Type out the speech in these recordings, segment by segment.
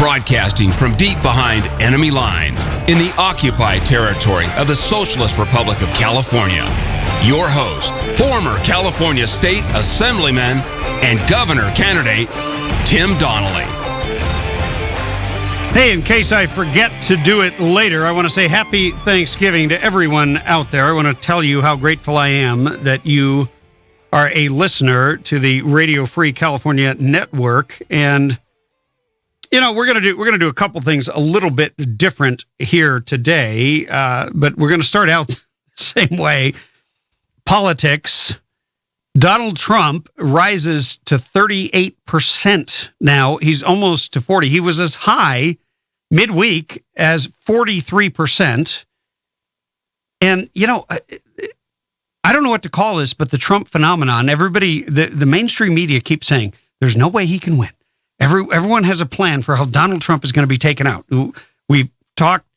Broadcasting from deep behind enemy lines in the occupied territory of the Socialist Republic of California. Your host, former California State Assemblyman and Governor candidate, Tim Donnelly. Hey, in case I forget to do it later, I want to say happy Thanksgiving to everyone out there. I want to tell you how grateful I am that you are a listener to the Radio Free California Network. And, you know, we're going to do a couple things a little bit different here today, but we're going to start out the same way. Politics. Donald Trump rises to 38% now. He's almost to 40. He was as high midweek as 43%. And, you know, I don't know what to call this, but the Trump phenomenon, everybody, the mainstream media keeps saying, there's no way he can win. Everyone has a plan for how Donald Trump is going to be taken out. We've talked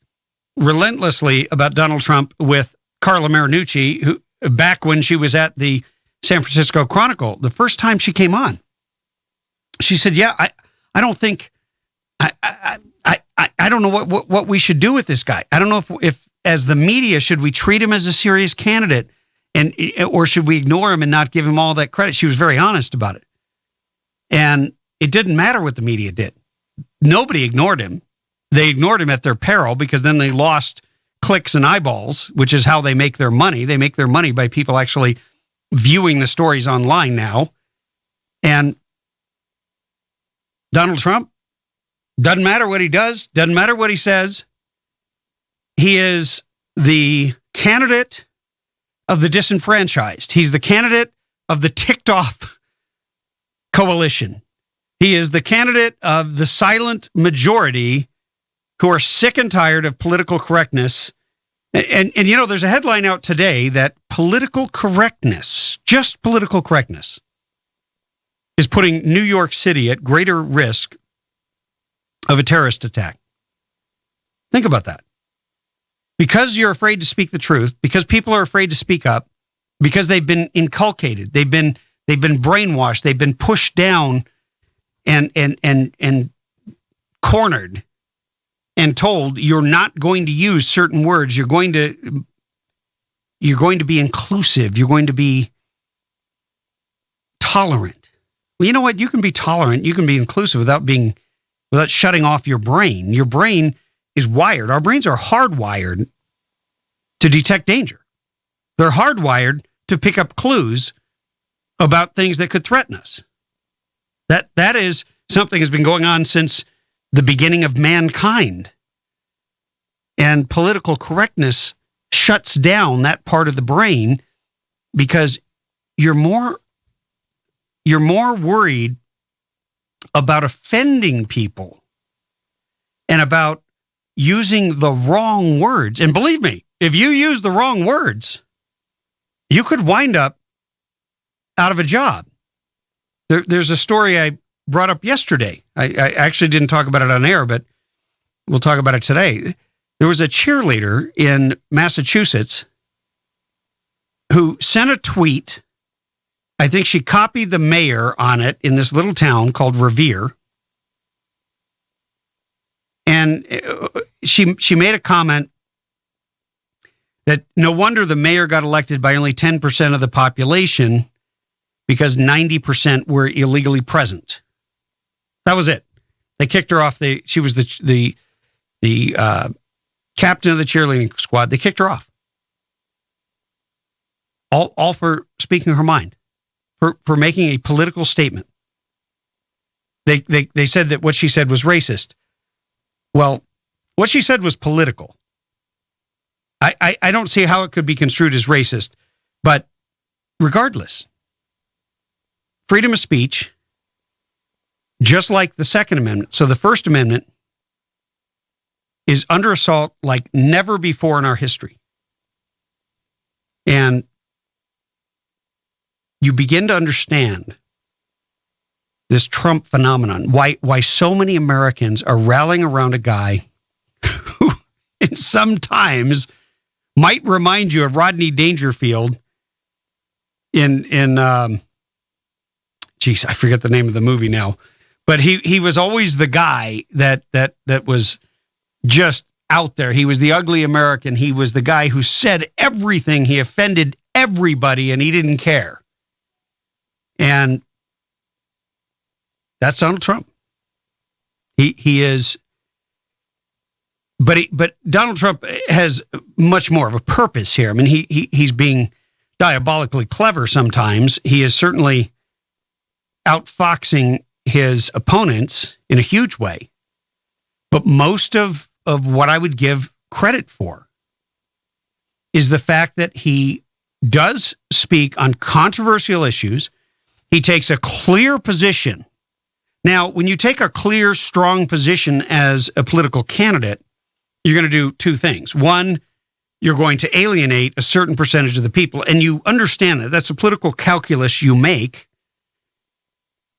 relentlessly about Donald Trump with Carla Marinucci, who back when she was at the San Francisco Chronicle, the first time she came on, she said, yeah, I don't think, I don't know what we should do with this guy. I don't know if as the media, should we treat him as a serious candidate or should we ignore him and not give him all that credit? She was very honest about it. And it didn't matter what the media did. Nobody ignored him. They ignored him at their peril because then they lost clicks and eyeballs, which is how they make their money. They make their money by people actually viewing the stories online now. And Donald Trump, doesn't matter what he does, doesn't matter what he says. He is the candidate of the disenfranchised. He's the candidate of the ticked off coalition. He is the candidate of the silent majority who are sick and tired of political correctness. And you know, there's a headline out today that political correctness, just political correctness, is putting New York City at greater risk of a terrorist attack. Think about that. Because you're afraid to speak the truth, because people are afraid to speak up, because they've been inculcated, they've been brainwashed, they've been pushed down and cornered and told you're not going to use certain words, you're going to be inclusive, you're going to be tolerant. Well, you know what? You can be tolerant, you can be inclusive without shutting off your brain. Your brain is wired. Our brains are hardwired to detect danger. They're hardwired to pick up clues about things that could threaten us. That is something that's been going on since the beginning of mankind. And political correctness shuts down that part of the brain because you're more worried about offending people and about using the wrong words. And believe me, if you use the wrong words, you could wind up out of a job. There's a story I brought up yesterday. I actually didn't talk about it on air, but we'll talk about it today. There was a cheerleader in Massachusetts who sent a tweet. I think she copied the mayor on it in this little town called Revere. And she made a comment that no wonder the mayor got elected by only 10% of the population because 90% were illegally present. That was it. They kicked her off. She was the captain of the cheerleading squad. They kicked her off. All for speaking her mind, for making a political statement. They said that what she said was racist. Well, what she said was political. I don't see how it could be construed as racist, but regardless, freedom of speech, just like the Second Amendment. So the First Amendment is under assault like never before in our history. And you begin to understand this Trump phenomenon, why so many Americans are rallying around a guy who sometimes might remind you of Rodney Dangerfield in I forget the name of the movie now, But he was always the guy that was just out there. He was the ugly American. He was the guy who said everything. He offended everybody, and he didn't care. And that's Donald Trump. He is, but Donald Trump has much more of a purpose here. I mean, he's being diabolically clever sometimes. He is certainly outfoxing his opponents in a huge way. But most of what I would give credit for is the fact that he does speak on controversial issues. He takes a clear position. Now, when you take a clear, strong position as a political candidate, you're going to do two things. One, you're going to alienate a certain percentage of the people, and you understand that. That's a political calculus you make.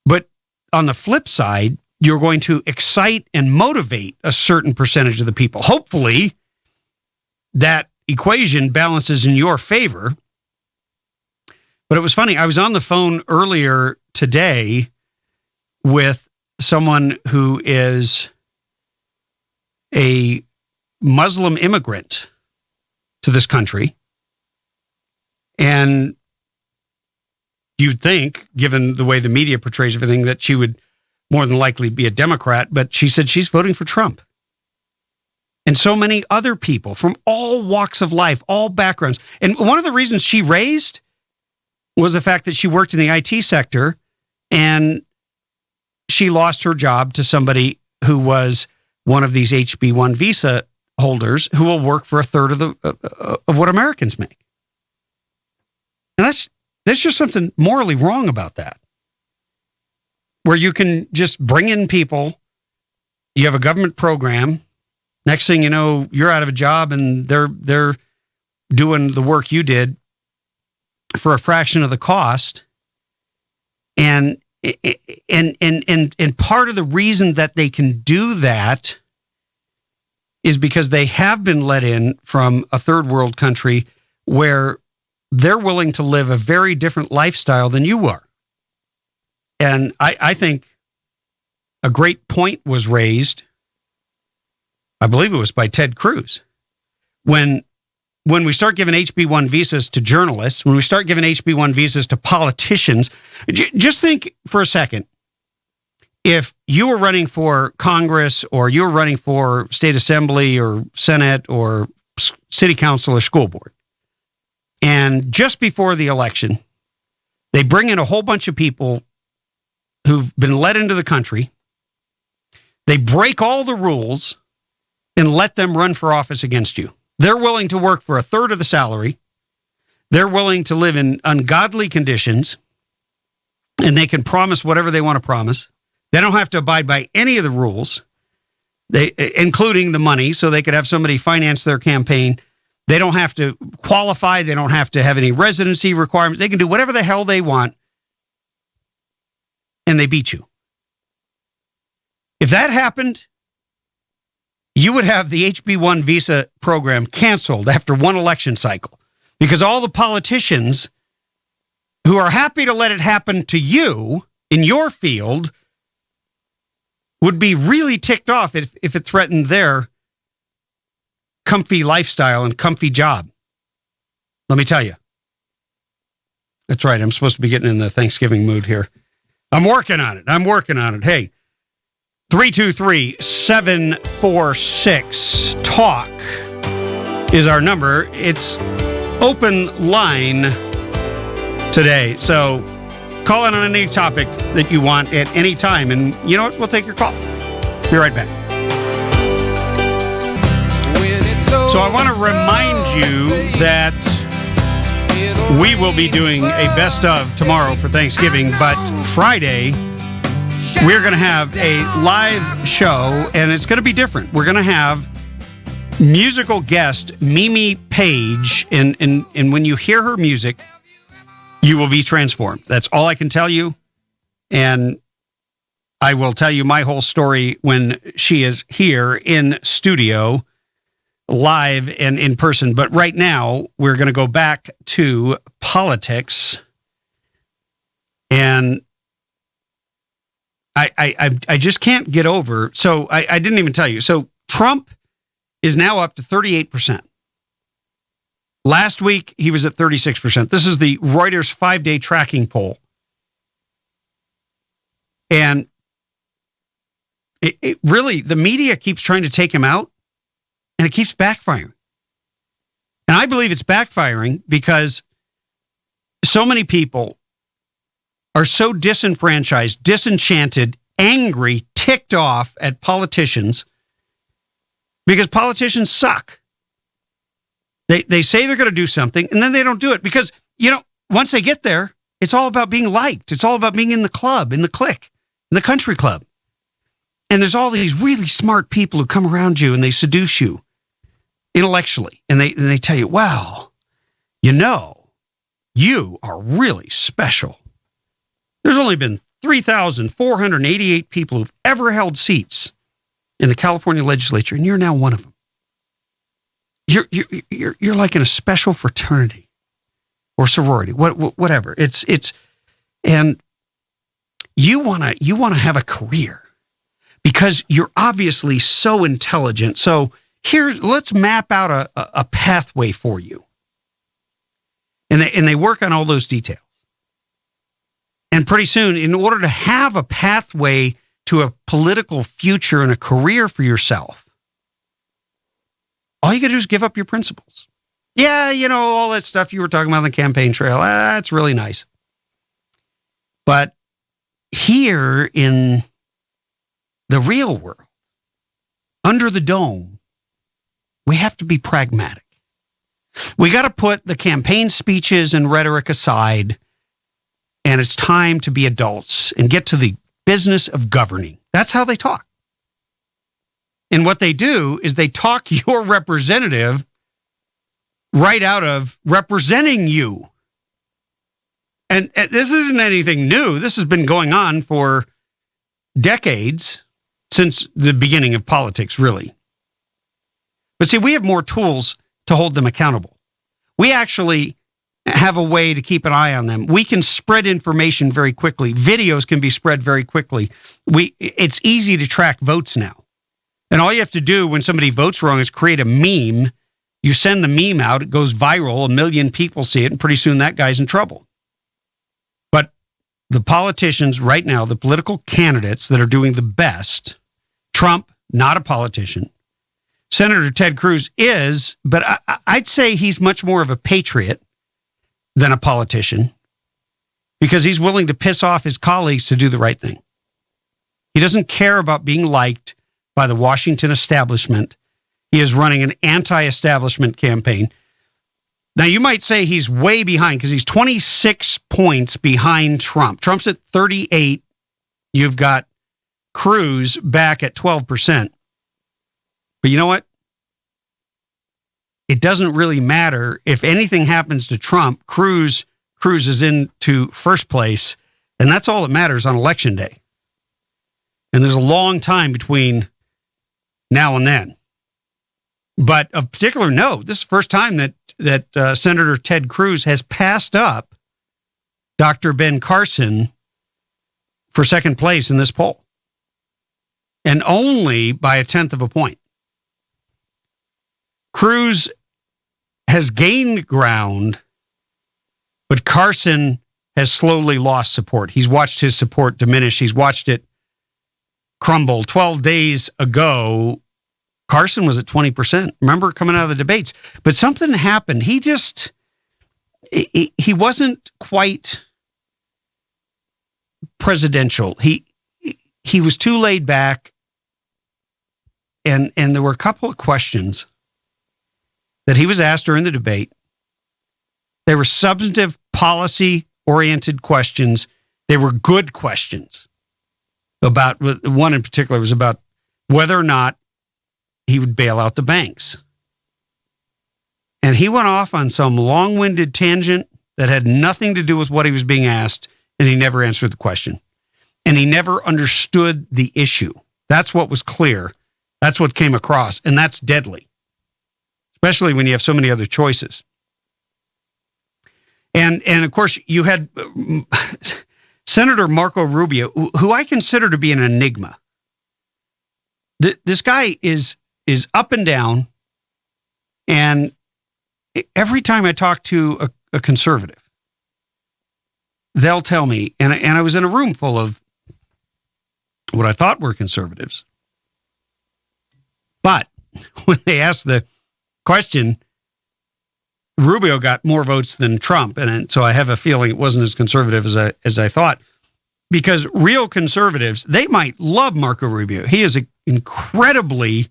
But on the flip side, you're going to excite and motivate a certain percentage of the people. Hopefully, that equation balances in your favor. But it was funny. I was on the phone earlier today with someone who is a Muslim immigrant to this country. And you'd think, given the way the media portrays everything, that she would more than likely be a Democrat, but she said she's voting for Trump. And so many other people from all walks of life, all backgrounds. And one of the reasons she raised was the fact that she worked in the IT sector and she lost her job to somebody who was one of these HB1 visa holders who will work for a third of what Americans make. And there's just something morally wrong about that. Where you can just bring in people, you have a government program, next thing you know, you're out of a job and they're doing the work you did for a fraction of the cost. And part of the reason that they can do that is because they have been let in from a third world country where they're willing to live a very different lifestyle than you are. And I think a great point was raised, I believe it was by Ted Cruz, when we start giving HB1 visas to journalists, when we start giving HB1 visas to politicians, just think for a second, if you were running for Congress or you were running for state assembly or Senate or city council or school board, and just before the election, they bring in a whole bunch of people who've been let into the country, they break all the rules and let them run for office against you. They're willing to work for a third of the salary. They're willing to live in ungodly conditions, and they can promise whatever they want to promise. They don't have to abide by any of the rules, including the money, so they could have somebody finance their campaign. They don't have to qualify. They don't have to have any residency requirements. They can do whatever the hell they want, and they beat you. If that happened, you would have the HB1 visa program canceled after one election cycle, because all the politicians who are happy to let it happen to you in your field would be really ticked off if it threatened their comfy lifestyle and comfy job. Let me tell you. That's right. I'm supposed to be getting in the Thanksgiving mood here. I'm working on it. Hey, 323-746-TALK is our number. It's open line today. So call in on any topic that you want at any time. And you know what? We'll take your call. Be right back. So I want to remind you that we will be doing a best of tomorrow for Thanksgiving, but Friday we're going to have a live show, and it's going to be different. We're going to have musical guest Mimi Page, and when you hear her music, you will be transformed. That's all I can tell you, and I will tell you my whole story when she is here in studio, live and in person. But right now, we're going to go back to politics. And I just can't get over. So I didn't even tell you. So Trump is now up to 38%. Last week, he was at 36%. This is the Reuters 5-day tracking poll. And it really, the media keeps trying to take him out, and it keeps backfiring. And I believe it's backfiring because so many people are so disenfranchised, disenchanted, angry, ticked off at politicians because politicians suck. They say they're going to do something, and then they don't do it because, once they get there, it's all about being liked. It's all about being in the club, in the clique, in the country club. And there's all these really smart people who come around you and they seduce you intellectually. And they tell you, well, you are really special. There's only been 3,488 people who've ever held seats in the California legislature, and you're now one of them. You're like in a special fraternity or sorority, whatever. And you want to have a career because you're obviously so intelligent. So here, let's map out a pathway for you. And they work on all those details. And pretty soon, in order to have a pathway to a political future and a career for yourself, all you got to do is give up your principles. Yeah, all that stuff you were talking about on the campaign trail, that's really nice. But here in the real world, under the dome, we have to be pragmatic. We got to put the campaign speeches and rhetoric aside, and it's time to be adults and get to the business of governing. That's how they talk. And what they do is they talk your representative right out of representing you. And this isn't anything new. This has been going on for decades, since the beginning of politics, really. But see, we have more tools to hold them accountable. We actually have a way to keep an eye on them. We can spread information very quickly. Videos can be spread very quickly. It's easy to track votes now. And all you have to do when somebody votes wrong is create a meme. You send the meme out, it goes viral, 1 million people see it, and pretty soon that guy's in trouble. But the politicians right now, the political candidates that are doing the best, Trump, not a politician. Senator Ted Cruz is, but I'd say he's much more of a patriot than a politician because he's willing to piss off his colleagues to do the right thing. He doesn't care about being liked by the Washington establishment. He is running an anti-establishment campaign. Now, you might say he's way behind because he's 26 points behind Trump. Trump's at 38. You've got Cruz back at 12%. But you know what? It doesn't really matter. If anything happens to Trump, Cruz is into first place, and that's all that matters on Election Day. And there's a long time between now and then. But of particular note, this is the first time that Senator Ted Cruz has passed up Dr. Ben Carson for second place in this poll. And only by 1/10 of a point. Cruz has gained ground, but Carson has slowly lost support. He's watched his support diminish. He's watched it crumble. 12 days ago, Carson was at 20%. Remember, coming out of the debates. But something happened. He wasn't quite presidential. He was too laid back. And there were a couple of questions that he was asked during the debate. They were substantive, policy-oriented questions. They were good questions. About one in particular was about whether or not he would bail out the banks. And he went off on some long-winded tangent that had nothing to do with what he was being asked, and he never answered the question. And he never understood the issue. That's what was clear. That's what came across, and that's deadly, especially when you have so many other choices. And of course, you had Senator Marco Rubio, who I consider to be an enigma. This guy is up and down, and every time I talk to a conservative, they'll tell me, and I was in a room full of what I thought were conservatives, but when they asked the question, Rubio got more votes than Trump, and so I have a feeling it wasn't as conservative as I thought. Because real conservatives, they might love Marco Rubio. He is incredibly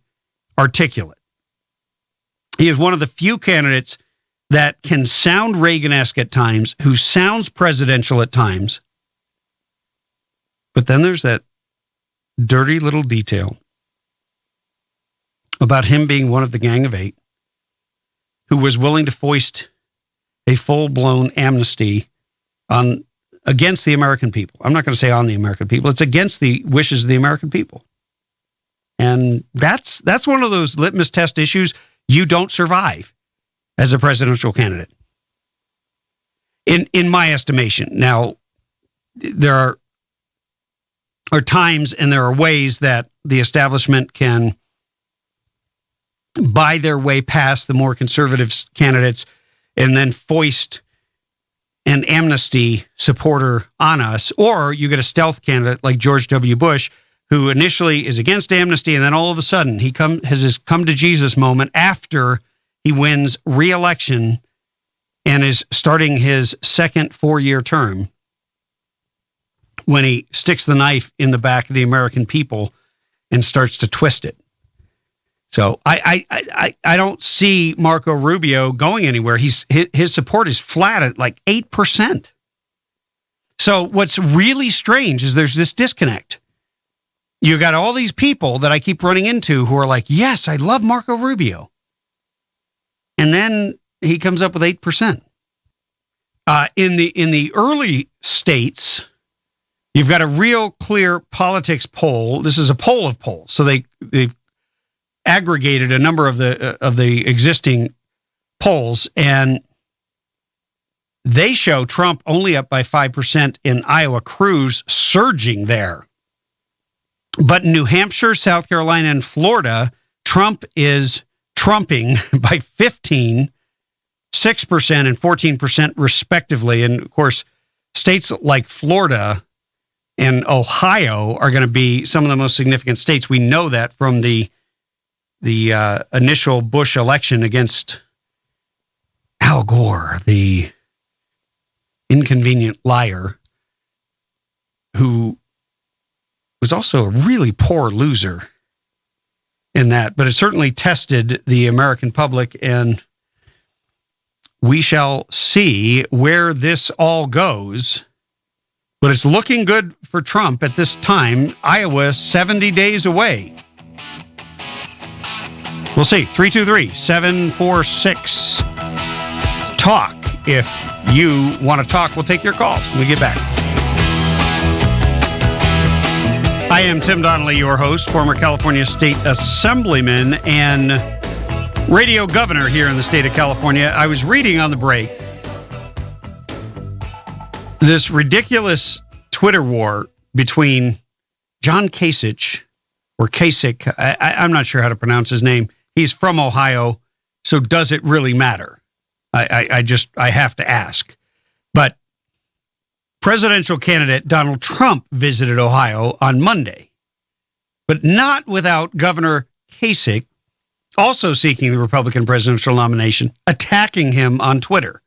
articulate. He is one of the few candidates that can sound Reagan-esque at times, who sounds presidential at times. But then there's that dirty little detail about him being one of the Gang of Eight, who was willing to foist a full-blown amnesty against the American people. I'm not going to say on the American people. It's against the wishes of the American people. And that's one of those litmus test issues you don't survive as a presidential candidate, in my estimation. Now, there are times and there are ways that the establishment can buy their way past the more conservative candidates and then foist an amnesty supporter on us, or you get a stealth candidate like George W. Bush, who initially is against amnesty, and then all of a sudden he has his come to Jesus moment after he wins re-election and is starting his second 4-year term, when he sticks the knife in the back of the American people and starts to twist it. So I don't see Marco Rubio going anywhere. His support is flat at like 8%. So what's really strange is there's this disconnect. You got all these people that I keep running into who are like, yes, I love Marco Rubio. And then he comes up with 8%. In the early states, you've got a real clear politics poll. This is a poll of polls. So they've aggregated a number of the existing polls, and they show Trump only up by 5% in Iowa. Cruz surging there. But in New Hampshire, South Carolina, and Florida, Trump is trumping by 15%, 6%, and 14% respectively. And of course, states like Florida and Ohio are going to be some of the most significant states. We know that from the initial Bush election against Al Gore, the inconvenient liar, who was also a really poor loser in that, but it certainly tested the American public, and we shall see where this all goes. But it's looking good for Trump at this time. Iowa, 70 days away. We'll see. 323-746-TALK. If you want to talk, we'll take your calls when we get back. I am Tim Donnelly, your host, former California State Assemblyman and radio governor here in the state of California. I was reading on the break this ridiculous Twitter war between John Kasich, or Kasich, I'm not sure how to pronounce his name. He's from Ohio, so does it really matter? I have to ask. But presidential candidate Donald Trump visited Ohio on Monday, but not without Governor Kasich, also seeking the Republican presidential nomination, attacking him on Twitter.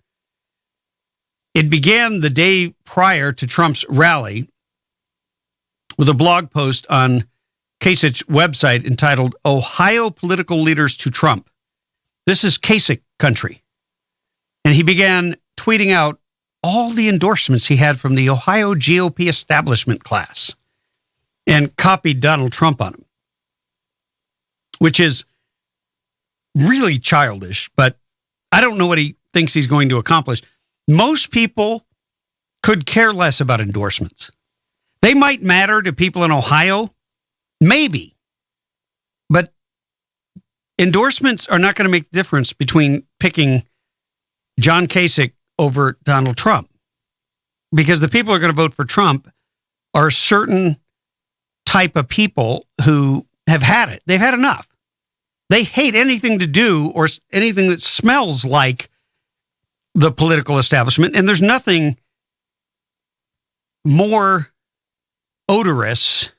It began the day prior to Trump's rally with a blog post on Kasich's website entitled "Ohio Political Leaders to Trump." This is Kasich country. And he began tweeting out all the endorsements he had from the Ohio GOP establishment class and copied Donald Trump on them, which is really childish, but I don't know what he thinks he's going to accomplish. Most people could care less about endorsements. They might matter to people in Ohio, maybe, but endorsements are not going to make the difference between picking John Kasich over Donald Trump. because the people who are going to vote for Trump are certain type of people who have had it. They've had enough. They hate anything to do or anything that smells like the political establishment. And there's nothing more odorous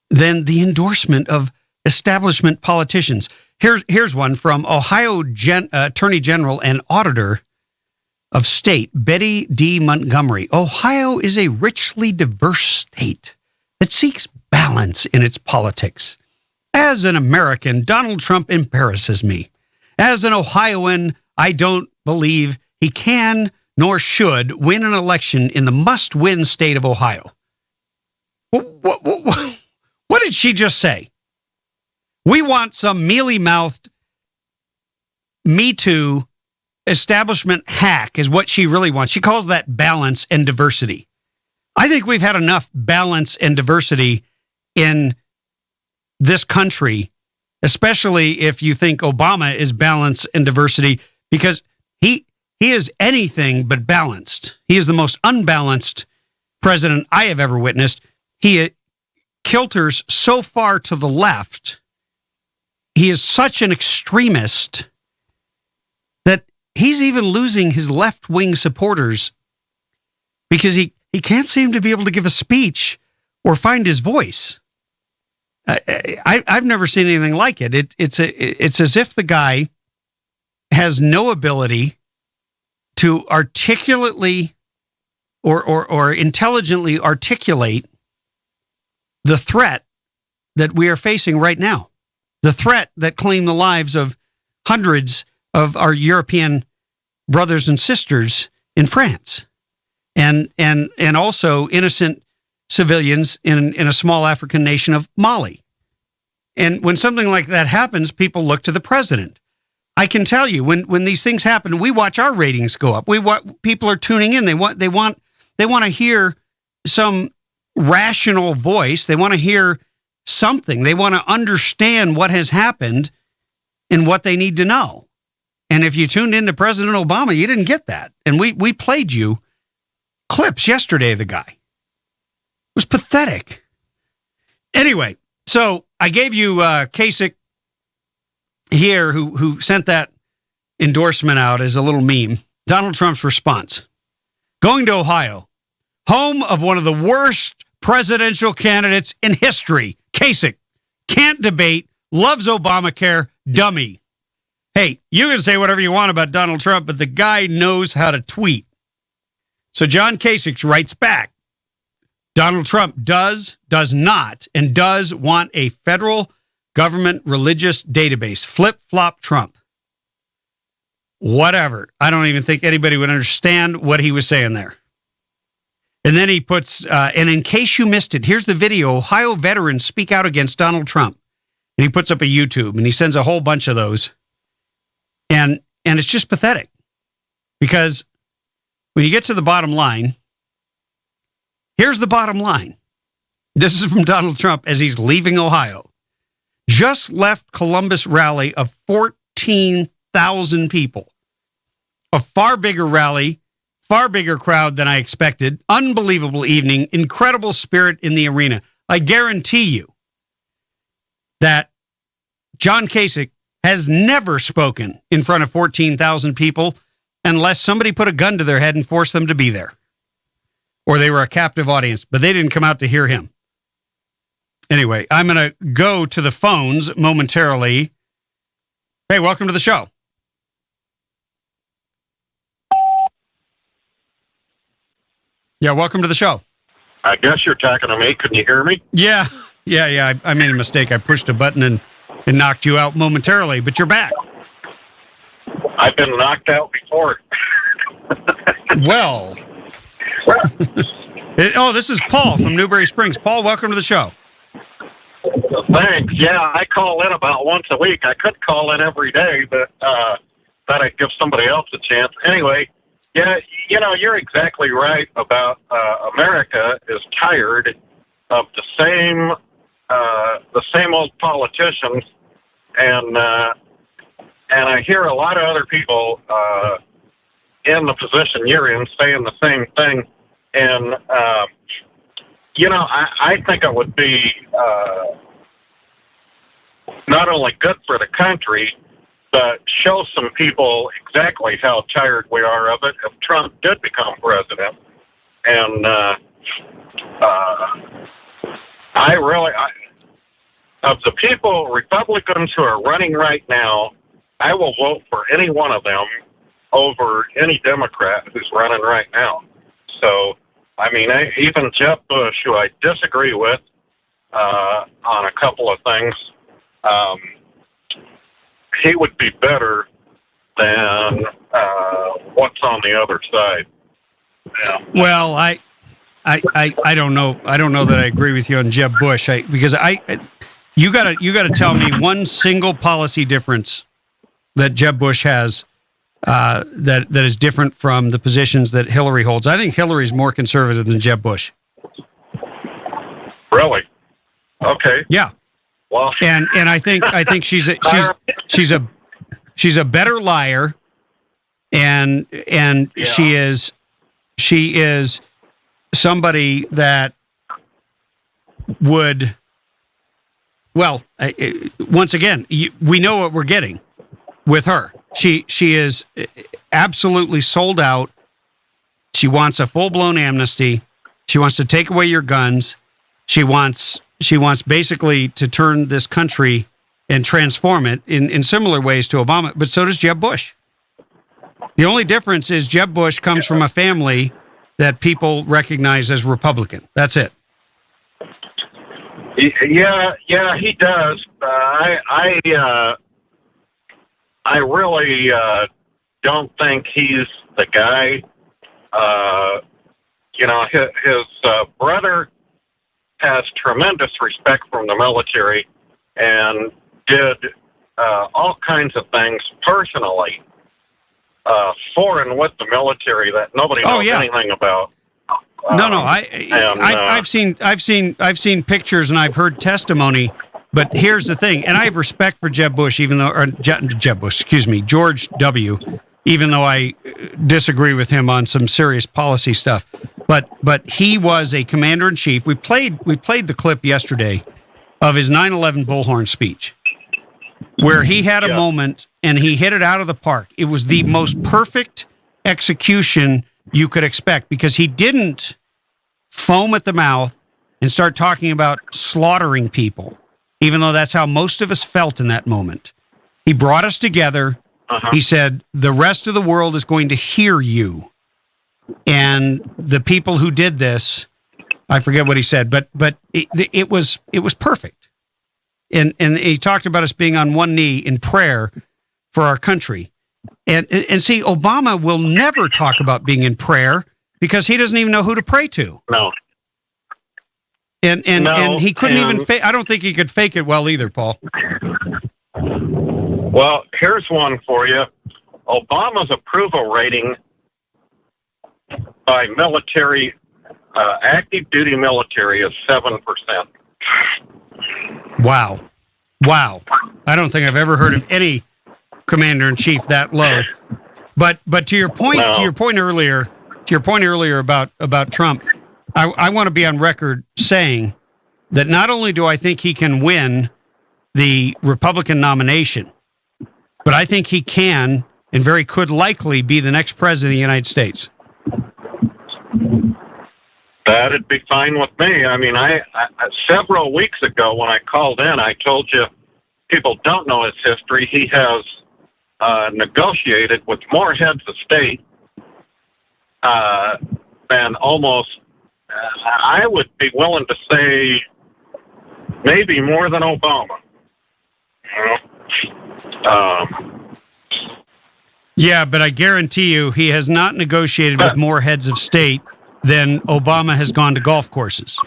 than the endorsement of establishment politicians. Here's one from Ohio Attorney General and Auditor of State, Betty D. Montgomery. Ohio is a richly diverse state that seeks balance in its politics. As an American, Donald Trump embarrasses me. As an Ohioan, I don't believe he can nor should win an election in the must-win state of Ohio. What did she just say? We want some mealy-mouthed, Me Too establishment hack is what she really wants. She calls that balance and diversity. I think we've had enough balance and diversity in this country, especially if you think Obama is balance and diversity, because he is anything but balanced. He is the most unbalanced president I have ever witnessed. He kilters so far to the left. He is such an extremist that he's even losing his left-wing supporters because he can't seem to be able to give a speech or find his voice. I've never seen anything like it. It's as if the guy has no ability to articulately or intelligently articulate the threat that we are facing right now. The threat that claimed the lives of hundreds of our European brothers and sisters in France, and also innocent civilians in a small African nation of Mali. And when something like that happens, people look to the president. I can tell you, when these things happen, we watch our ratings go up. People are tuning in. They want to hear some rational voice. They want to hear something. They want to understand what has happened and what they need to know. And if you tuned into President Obama, you didn't get that. And we played you clips yesterday of the guy. It was pathetic. Anyway, so I gave you Kasich here, who sent that endorsement out as a little meme. Donald Trump's response. Going to Ohio, home of one of the worst presidential candidates in history. Kasich, can't debate, loves Obamacare, dummy. Hey, you can say whatever you want about Donald Trump, but the guy knows how to tweet. So John Kasich writes back, Donald Trump does not, and does want a federal government religious database. Flip-flop Trump. Whatever. I don't even think anybody would understand what he was saying there. And then he puts, and in case you missed it, here's the video. Ohio veterans speak out against Donald Trump. And he puts up a YouTube, and he sends a whole bunch of those. And it's just pathetic. Because when you get to the bottom line, here's the bottom line. This is from Donald Trump as he's leaving Ohio. Just left Columbus rally of 14,000 people. A far bigger rally, far bigger crowd than I expected. Unbelievable evening, incredible spirit in the arena. I guarantee you that John Kasich has never spoken in front of 14,000 people unless somebody put a gun to their head and forced them to be there. Or they were a captive audience, but they didn't come out to hear him. Anyway, I'm going to go to the phones momentarily. Hey, welcome to the show. Yeah, welcome to the show. I guess you're talking to me. Can you hear me? Yeah. I made a mistake. I pushed a button and knocked you out momentarily, but you're back. I've been knocked out before. Well. This is Paul from Newberry Springs. Paul, welcome to the show. Thanks. Yeah, I call in about once a week. I could call in every day, but thought I'd give somebody else a chance. Anyway, yeah, you're exactly right about America is tired of the same old politicians, and I hear a lot of other people in the position you're in saying the same thing. And, I think it would be not only good for the country, but show some people exactly how tired we are of it if Trump did become president. And of the people, Republicans who are running right now, I will vote for any one of them over any Democrat who's running right now. So, I mean, even Jeb Bush, who I disagree with on a couple of things, he would be better than what's on the other side. Yeah. Well, I don't know. I don't know that I agree with you on Jeb Bush. Because you gotta tell me one single policy difference that Jeb Bush has that is different from the positions that Hillary holds. I think Hillary's more conservative than Jeb Bush. Really? Okay. Yeah. Well, and I think she's a better liar, and yeah. she is somebody that would, well, once again, we know what we're getting with her. She is absolutely sold out. She wants a full-blown amnesty. She wants to take away your guns. She wants basically to turn this country and transform it in similar ways to Obama, but so does Jeb Bush. The only difference is Jeb Bush comes from a family that people recognize as Republican. That's it. Yeah, he does. I really don't think he's the guy. His brother has tremendous respect from the military and did all kinds of things personally for and with the military that nobody knows anything about. I've seen pictures and I've heard testimony, but here's the thing, and I have respect for Jeb Bush, George W., even though I disagree with him on some serious policy stuff. But he was a commander-in-chief. We played the clip yesterday of his 9/11 Bullhorn speech, where he had a moment and he hit it out of the park. It was the most perfect execution you could expect, because he didn't foam at the mouth and start talking about slaughtering people, even though that's how most of us felt in that moment. He brought us together. He said, the rest of the world is going to hear you. And the people who did this, I forget what he said, but it was perfect. And he talked about us being on one knee in prayer for our country. And see, Obama will never talk about being in prayer because he doesn't even know who to pray to. No. And he couldn't even I don't think he could fake it well either, Paul. Well, here's one for you. Obama's approval rating by military, active duty military, is 7%. Wow. I don't think I've ever heard of any commander-in-chief that low. But to your point, earlier about Trump, I want to be on record saying that not only do I think he can win the Republican nomination, but I think he can and very could likely be the next president of the United States. That'd be fine with me. I mean, I several weeks ago when I called in, I told you people don't know his history. He has negotiated with more heads of state than almost, I would be willing to say, maybe more than Obama. Yeah, but I guarantee you he has not negotiated with more heads of state than Obama has gone to golf courses.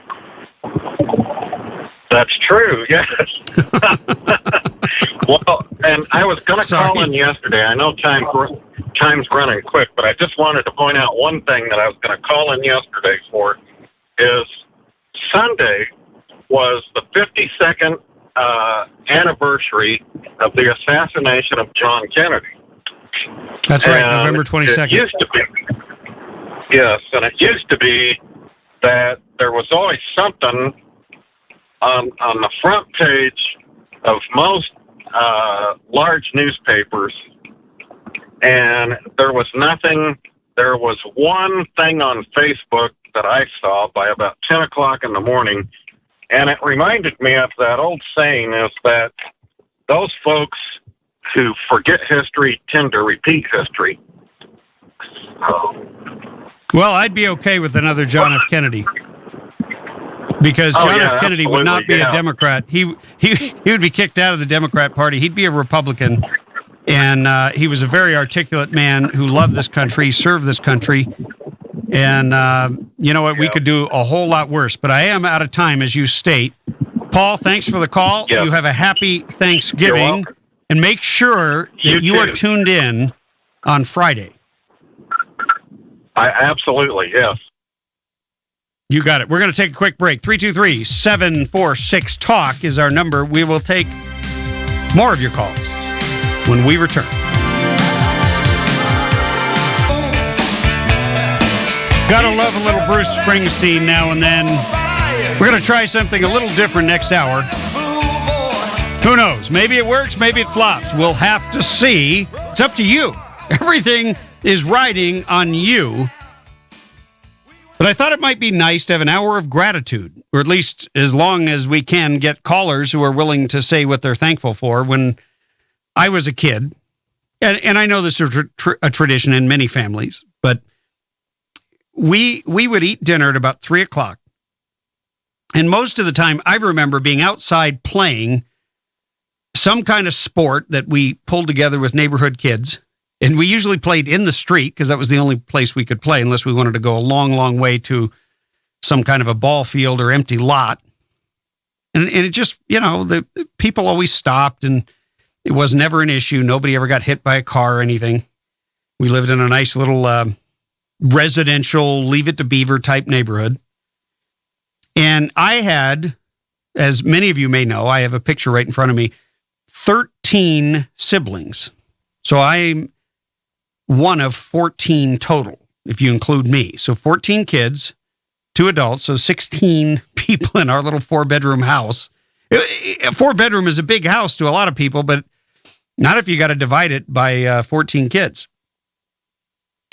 That's true, yes. Well, and I was going to call in yesterday. I know time's running quick, but I just wanted to point out one thing that I was going to call in yesterday for is Sunday was the 52nd anniversary of the assassination of John Kennedy. That's right, November 22nd. It used to be. Yes, and it used to be that there was always something on the front page of most large newspapers, and there was nothing. There was one thing on Facebook that I saw by about 10 o'clock in the morning, and it reminded me of that old saying, is that those folks who forget history tend to repeat history. Well, I'd be okay with another John F. Kennedy, because John F. Kennedy would not be a Democrat. He would be kicked out of the Democrat Party. He'd be a Republican, and he was a very articulate man who loved this country, served this country, and you know what? We could do a whole lot worse. But I am out of time, as you state. Paul, thanks for the call. You have a happy Thanksgiving, and make sure that you are tuned in on Friday. Absolutely, yes. You got it. We're going to take a quick break. 323-746-TALK is our number. We will take more of your calls when we return. Gotta love a little Bruce Springsteen now and then. We're going to try something a little different next hour. Who knows? Maybe it works, maybe it flops. We'll have to see. It's up to you. Everything is riding on you. But I thought it might be nice to have an hour of gratitude, or at least as long as we can get callers who are willing to say what they're thankful for. When I was a kid, and I know this is a tradition in many families, but we would eat dinner at about 3 o'clock. And most of the time, I remember being outside playing some kind of sport that we pulled together with neighborhood kids. And we usually played in the street because that was the only place we could play unless we wanted to go a long, long way to some kind of a ball field or empty lot. And it just, you know, the people always stopped, and it was never an issue. Nobody ever got hit by a car or anything. We lived in a nice little residential, Leave It to Beaver type neighborhood. And I had, as many of you may know, I have a picture right in front of me, 13 siblings. So I'm one of 14 total, if you include me. So 14 kids, 2 adults, so 16 people in our little 4-bedroom house. A 4-bedroom is a big house to a lot of people, but not if you got to divide it by 14 kids.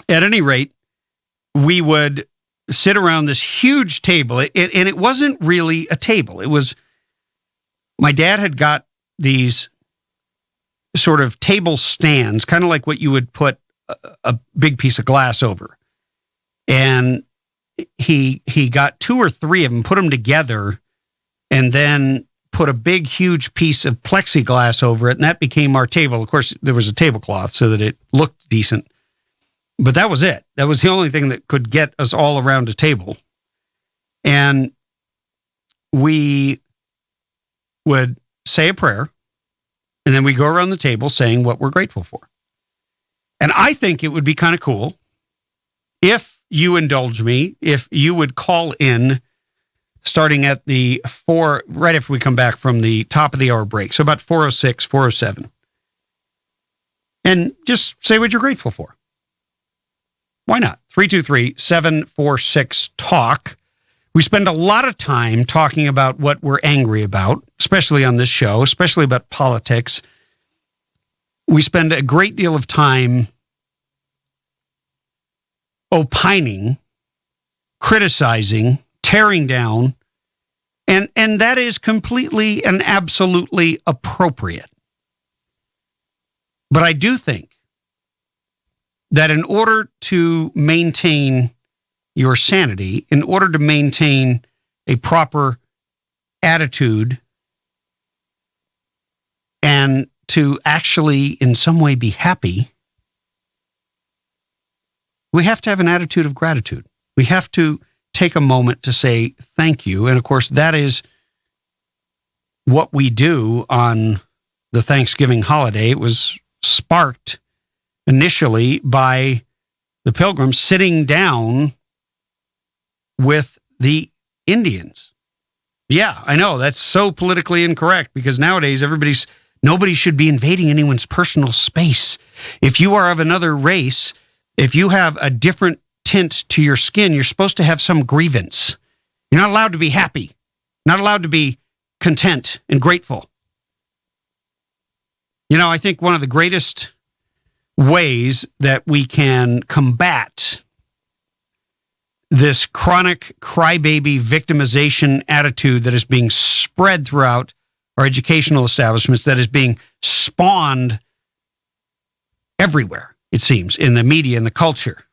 At any rate, we would sit around this huge table, and it wasn't really a table. It was, my dad had got these sort of table stands, kind of like what you would put a big piece of glass over. And he got 2 or 3 of them, put them together, and then put a big, huge piece of plexiglass over it, and that became our table. Of course, there was a tablecloth so that it looked decent. But that was it. That was the only thing that could get us all around a table. And we would say a prayer, and then we go around the table saying what we're grateful for. And I think it would be kind of cool if you indulge me, if you would call in starting at the 4, right after we come back from the top of the hour break. So about 4:06, 4:07. And just say what you're grateful for. Why not? 323-746-TALK. We spend a lot of time talking about what we're angry about, especially on this show, especially about politics. We spend a great deal of time opining, criticizing, tearing down, and that is completely and absolutely appropriate. But I do think that in order to maintain your sanity, in order to maintain a proper attitude, and to actually in some way be happy, we have to have an attitude of gratitude. We have to take a moment to say thank you. And of course, that is what we do on the Thanksgiving holiday. It was sparked initially by the Pilgrims sitting down with the Indians. Yeah, I know that's so politically incorrect because nowadays nobody should be invading anyone's personal space. If you are of another race, if you have a different tint to your skin. You're supposed to have some grievance. You're not allowed to be happy, not allowed to be content and grateful. I think one of the greatest ways that we can combat this chronic crybaby victimization attitude that is being spread throughout our educational establishments, that is being spawned everywhere, it seems, in the media and the culture,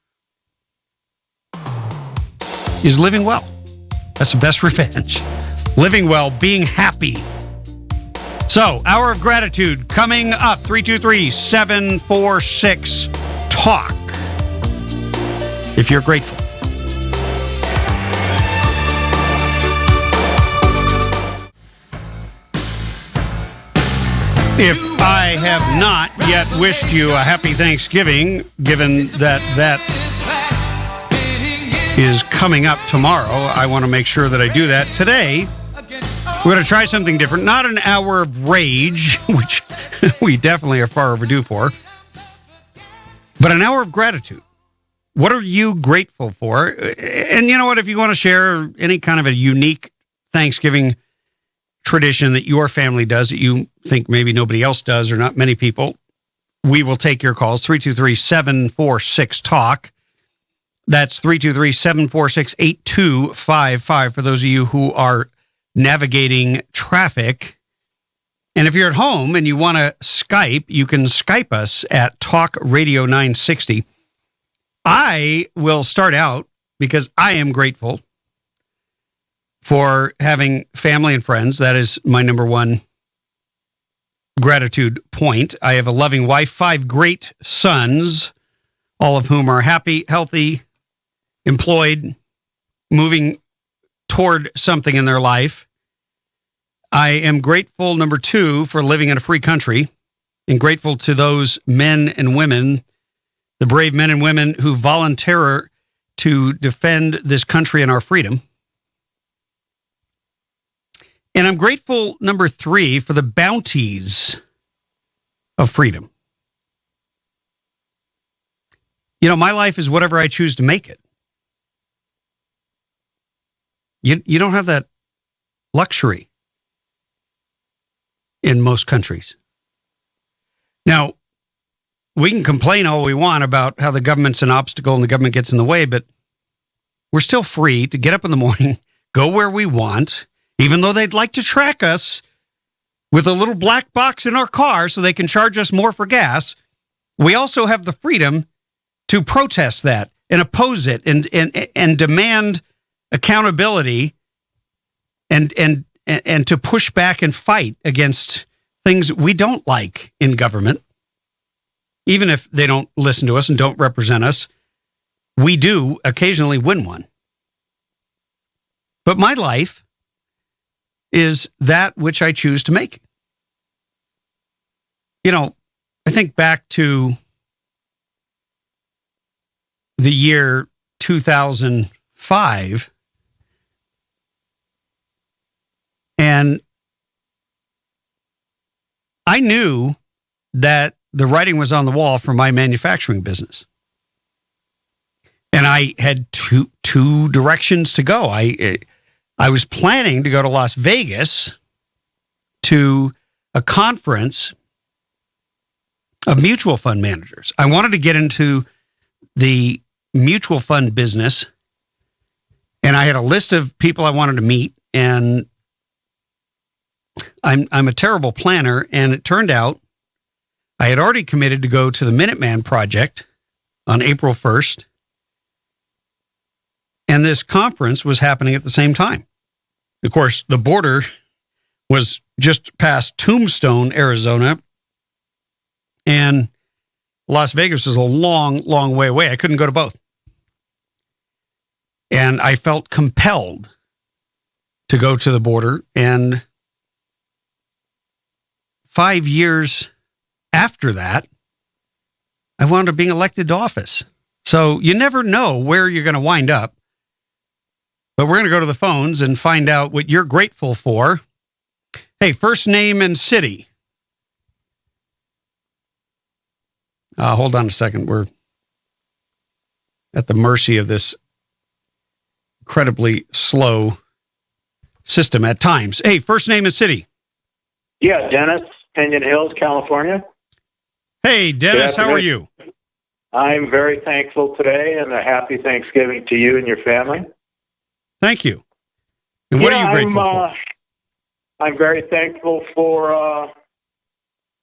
is living well. That's the best revenge. Living well, being happy. So, Hour of Gratitude coming up, 323-746-TALK. If you're grateful. If I have not yet wished you a happy Thanksgiving, given that is coming up tomorrow, I want to make sure that I do that. Today, we're going to try something different. Not an hour of rage, which we definitely are far overdue for, but an hour of gratitude. What are you grateful for? And you know what? If you want to share any kind of a unique Thanksgiving tradition that your family does that you think maybe nobody else does or not many people, we will take your calls. 323-746-TALK. That's 323-746-8255 for those of you who are navigating traffic. And if you're at home and you want to Skype, you can Skype us at Talk Radio 960. I will start out because I am grateful for having family and friends. That is my number one gratitude point. I have a loving wife, 5 great sons, all of whom are happy, healthy, employed, moving toward something in their life. I am grateful, number 2, for living in a free country, and grateful to those men and women, the brave men and women who volunteer to defend this country and our freedom. And I'm grateful, number 3, for the bounties of freedom. My life is whatever I choose to make it. You don't have that luxury in most countries. Now, we can complain all we want about how the government's an obstacle and the government gets in the way, but we're still free to get up in the morning, go where we want, even though they'd like to track us with a little black box in our car so they can charge us more for gas. We also have the freedom to protest that and oppose it and demand accountability and to push back and fight against things we don't like in government. Even if they don't listen to us and don't represent us, we do occasionally win one. But my life is that which I choose to make. I think back to the year 2005, and I knew that the writing was on the wall for my manufacturing business. And I had two directions to go. I was planning to go to Las Vegas to a conference of mutual fund managers. I wanted to get into the mutual fund business, and I had a list of people I wanted to meet, and I'm a terrible planner, and it turned out I had already committed to go to the Minuteman Project on April 1st, and this conference was happening at the same time. Of course, the border was just past Tombstone, Arizona, and Las Vegas is a long, long way away. I couldn't go to both. And I felt compelled to go to the border, and 5 years after that, I wound up being elected to office. So you never know where you're going to wind up. But we're going to go to the phones and find out what you're grateful for. Hey, first name and city. Hold on a second. at the mercy of this incredibly slow system at times. Hey, first name and city. Yeah, Dennis, Pinion Hills, California. Hey, Dennis, how are you? I'm very thankful today, and a happy Thanksgiving to you and your family. Thank you. And what are you grateful for? I'm very thankful for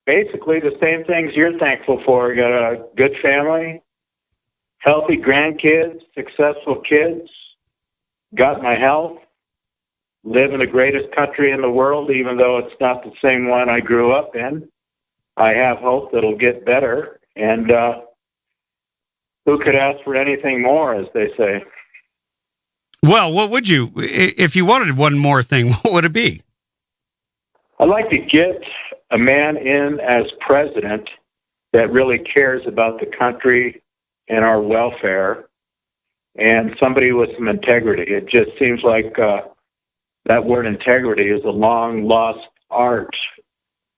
basically the same things you're thankful for. You got a good family, healthy grandkids, successful kids, got my health, live in the greatest country in the world, even though it's not the same one I grew up in. I have hope that it'll get better, and who could ask for anything more, as they say? Well, what would you, if you wanted one more thing, what would it be? I'd like to get a man in as president that really cares about the country and our welfare, and somebody with some integrity. It just seems like that word integrity is a long lost art,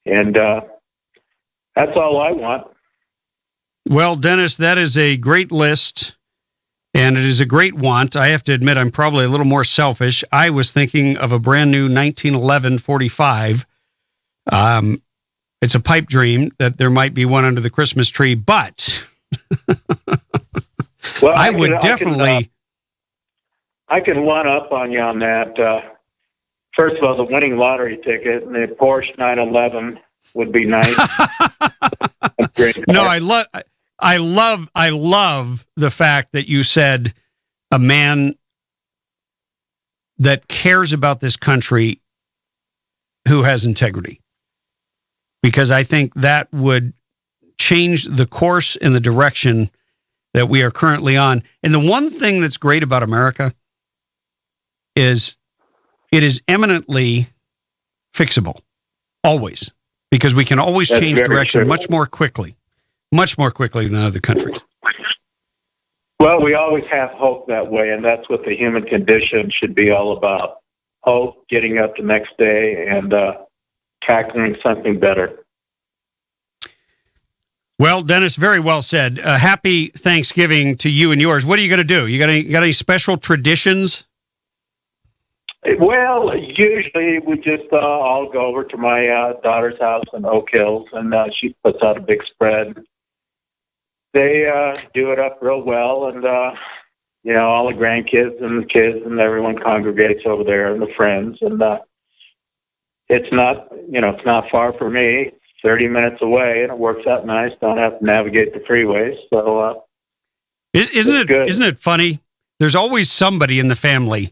and that's all I want. Well, Dennis, that is a great list, and it is a great want. I have to admit, I'm probably a little more selfish. I was thinking of a brand new 1911 45. It's a pipe dream that there might be one under the Christmas tree, but well, I would definitely. I can one up on you on that. First of all, the winning lottery ticket and the Porsche 911 would be nice. No, I love the fact that you said a man that cares about this country who has integrity, because I think that would change the course and the direction that we are currently on. And the one thing that's great about America is it is eminently fixable, always, because we can always change direction much more quickly than other countries. Well, we always have hope that way, and that's what the human condition should be all about. Hope, getting up the next day, and tackling something better. Well, Dennis, very well said. Happy Thanksgiving to you and yours. What are you going to do? You got any special traditions? Well, usually we just all go over to my daughter's house in Oak Hills, and she puts out a big spread. They do it up real well, and all the grandkids and the kids and everyone congregates over there, and the friends, and it's not far from me. 30 minutes away, and it works out nice. Don't have to navigate the freeways. So, isn't it funny? There's always somebody in the family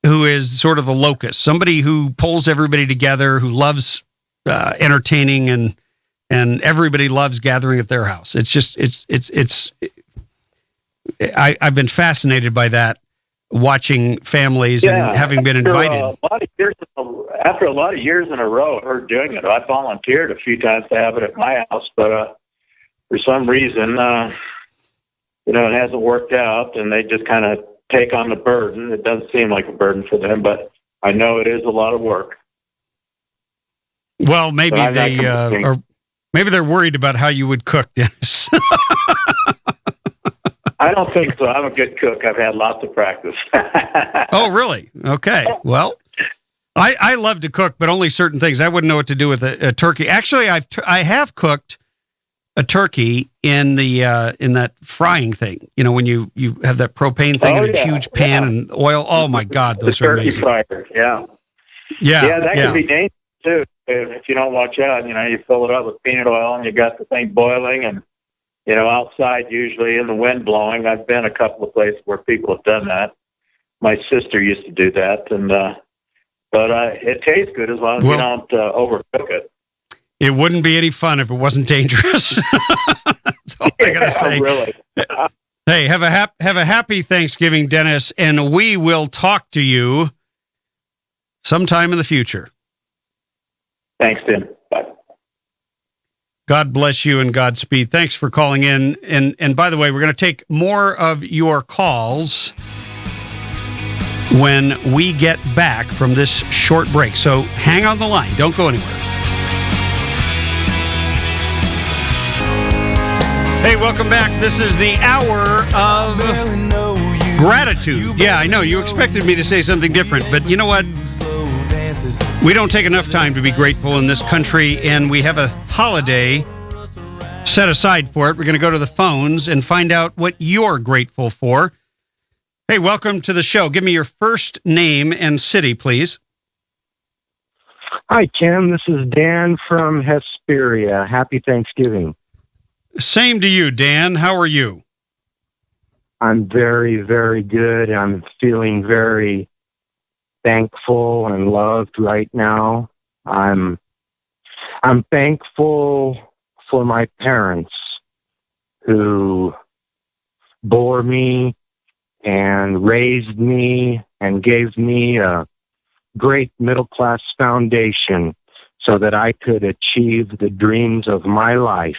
who is sort of the locust, somebody who pulls everybody together, who loves entertaining, and everybody loves gathering at their house. I've been fascinated by that, watching families and having been invited. After a lot of years in a row of her doing it, I volunteered a few times to have it at my house, but for some reason, it hasn't worked out, and they just kind of take on the burden. It doesn't seem like a burden for them, but I know it is a lot of work. Well, maybe maybe they're worried about how you would cook, Dennis. I don't think so. I'm a good cook. I've had lots of practice. Oh, really? Okay. Well, I love to cook, but only certain things. I wouldn't know what to do with a turkey. Actually, I have cooked a turkey in that frying thing. When you have that propane thing in a huge pan and oil. Oh my God, those are amazing. Fryer, yeah. That can be dangerous too if you don't watch out. You fill it up with peanut oil and you got the thing boiling, and outside usually in the wind blowing. I've been a couple of places where people have done that. My sister used to do that, and but it tastes good as long as you don't overcook it. It wouldn't be any fun if it wasn't dangerous. That's all I gotta say. Really. Hey, have a happy Thanksgiving, Dennis, and we will talk to you sometime in the future. Thanks, Tim. Bye. God bless you and Godspeed. Thanks for calling in. And by the way, we're going to take more of your calls when we get back from this short break. So hang on the line. Don't go anywhere. Hey, welcome back. This is the hour of Gratitude. Yeah, I know. You expected me to say something different, but you know what? We don't take enough time to be grateful in this country, and we have a holiday set aside for it. We're going to go to the phones and find out what you're grateful for. Hey, welcome to the show. Give me your first name and city, please. Hi, Tim. This is Dan from Hesperia. Happy Thanksgiving. Same to you, Dan. How are you? I'm very, very good. I'm feeling very thankful and loved right now. I'm thankful for my parents who bore me and raised me and gave me a great middle-class foundation so that I could achieve the dreams of my life,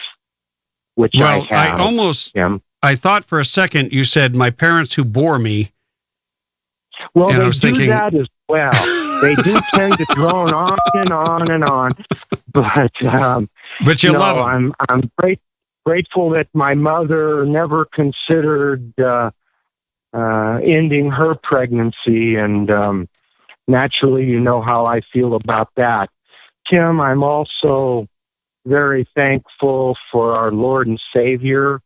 which I have. I thought for a second you said my parents who bore me. Well, they do that as well. They do tend to drone on and on and on. But you love them. I'm grateful that my mother never considered ending her pregnancy, and naturally, you know how I feel about that. Tim, I'm also very thankful for our Lord and Savior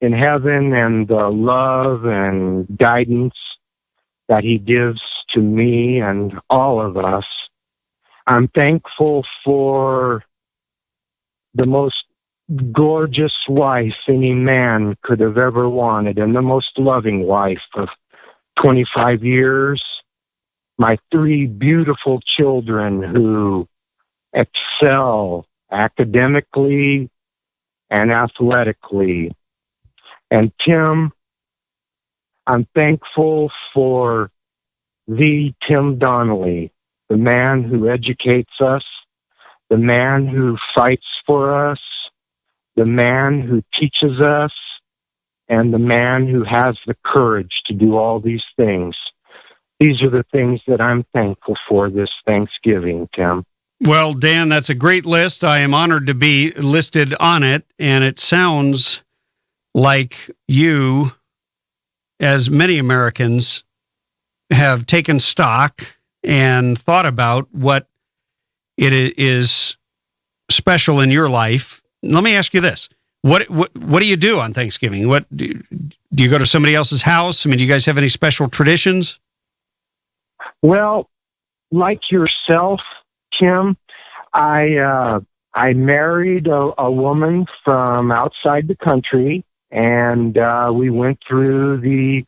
in heaven and the love and guidance that he gives to me and all of us. I'm thankful for the most gorgeous wife any man could have ever wanted, and the most loving wife of 25 years. My 3 beautiful children who excel academically and athletically. And Tim, I'm thankful for the Tim Donnelly, the man who educates us, the man who fights for us, the man who teaches us, and the man who has the courage to do all these things. These are the things that I'm thankful for this Thanksgiving, Tim. Well, Dan, that's a great list. I am honored to be listed on it, and it sounds like you, as many Americans, have taken stock and thought about what it is special in your life. Let me ask you this. What do you do on Thanksgiving? What do you go to somebody else's house? I mean, do you guys have any special traditions? Well, like yourself, Tim, I married a woman from outside the country, and we went through the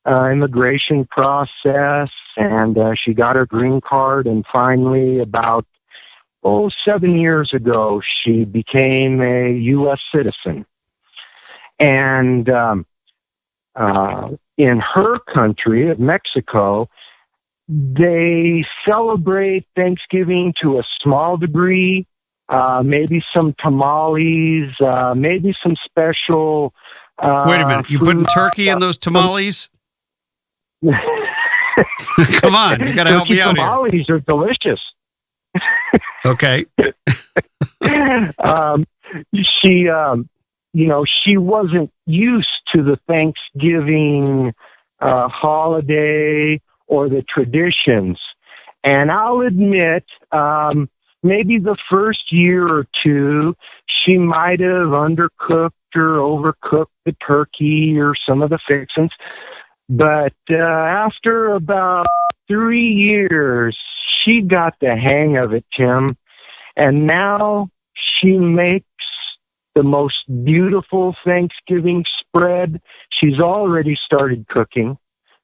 immigration process, and she got her green card, and finally, about 7 years ago, she became a U.S. citizen. And in her country, of Mexico, they celebrate Thanksgiving to a small degree, maybe some tamales, maybe some special... Wait a minute, you putting turkey in those tamales? Come on, you got to help me out here. Tamales are delicious. Okay. She wasn't used to the Thanksgiving holiday or the traditions. And I'll admit, maybe the first year or two, she might have undercooked or overcooked the turkey or some of the fixings. But after about 3 years, she got the hang of it, Tim. And now she makes the most beautiful Thanksgiving spread. She's already started cooking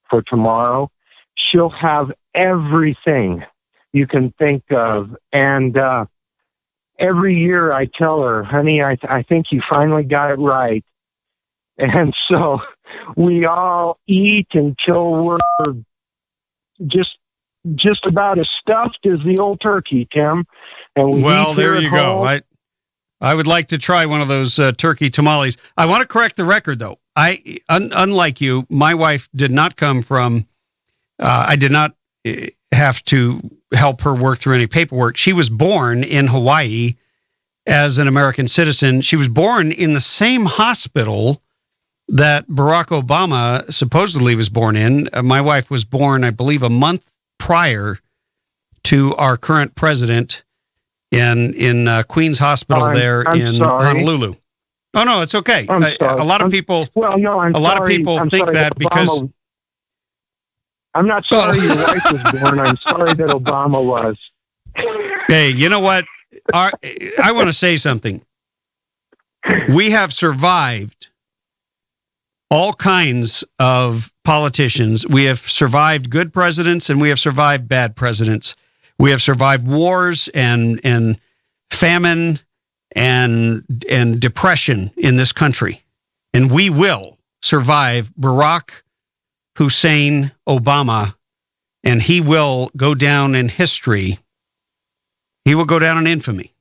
for tomorrow. She'll have everything you can think of. And every year I tell her, honey, I think you finally got it right. And so we all eat until we're just about as stuffed as the old turkey, Tim. And well, there you go. I would like to try one of those turkey tamales. I want to correct the record, though. Unlike you, my wife did not come from. I did not have to help her work through any paperwork. She was born in Hawaii as an American citizen. She was born in the same hospital that Barack Obama supposedly was born in. My wife was born, I believe, a month prior to our current president in Queens Hospital in Honolulu. Oh no, it's okay. A lot of people. Well, no, I'm sorry. A lot of people think that because. I'm not sorry your wife was born. I'm sorry that Obama was. Hey, you know what? I want to say something. We have survived all kinds of politicians. We have survived good presidents and we have survived bad presidents. We have survived wars and famine and depression in this country. And we will survive Barack Hussein Obama, and he will go down in history. He will go down in infamy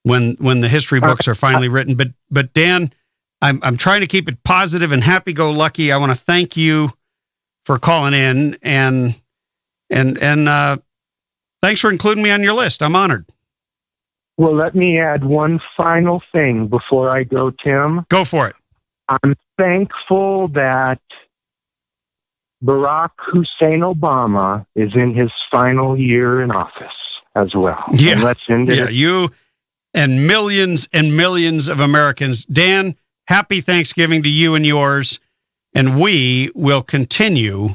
when the history books are finally written. But Dan, I'm trying to keep it positive and happy-go-lucky. I want to thank you for calling in and thanks for including me on your list. I'm honored. Well, let me add one final thing before I go, Tim. Go for it. I'm thankful that Barack Hussein Obama is in his final year in office as well. Yeah, and let's end it. Yeah, you and millions of Americans. Dan, happy Thanksgiving to you and yours. And we will continue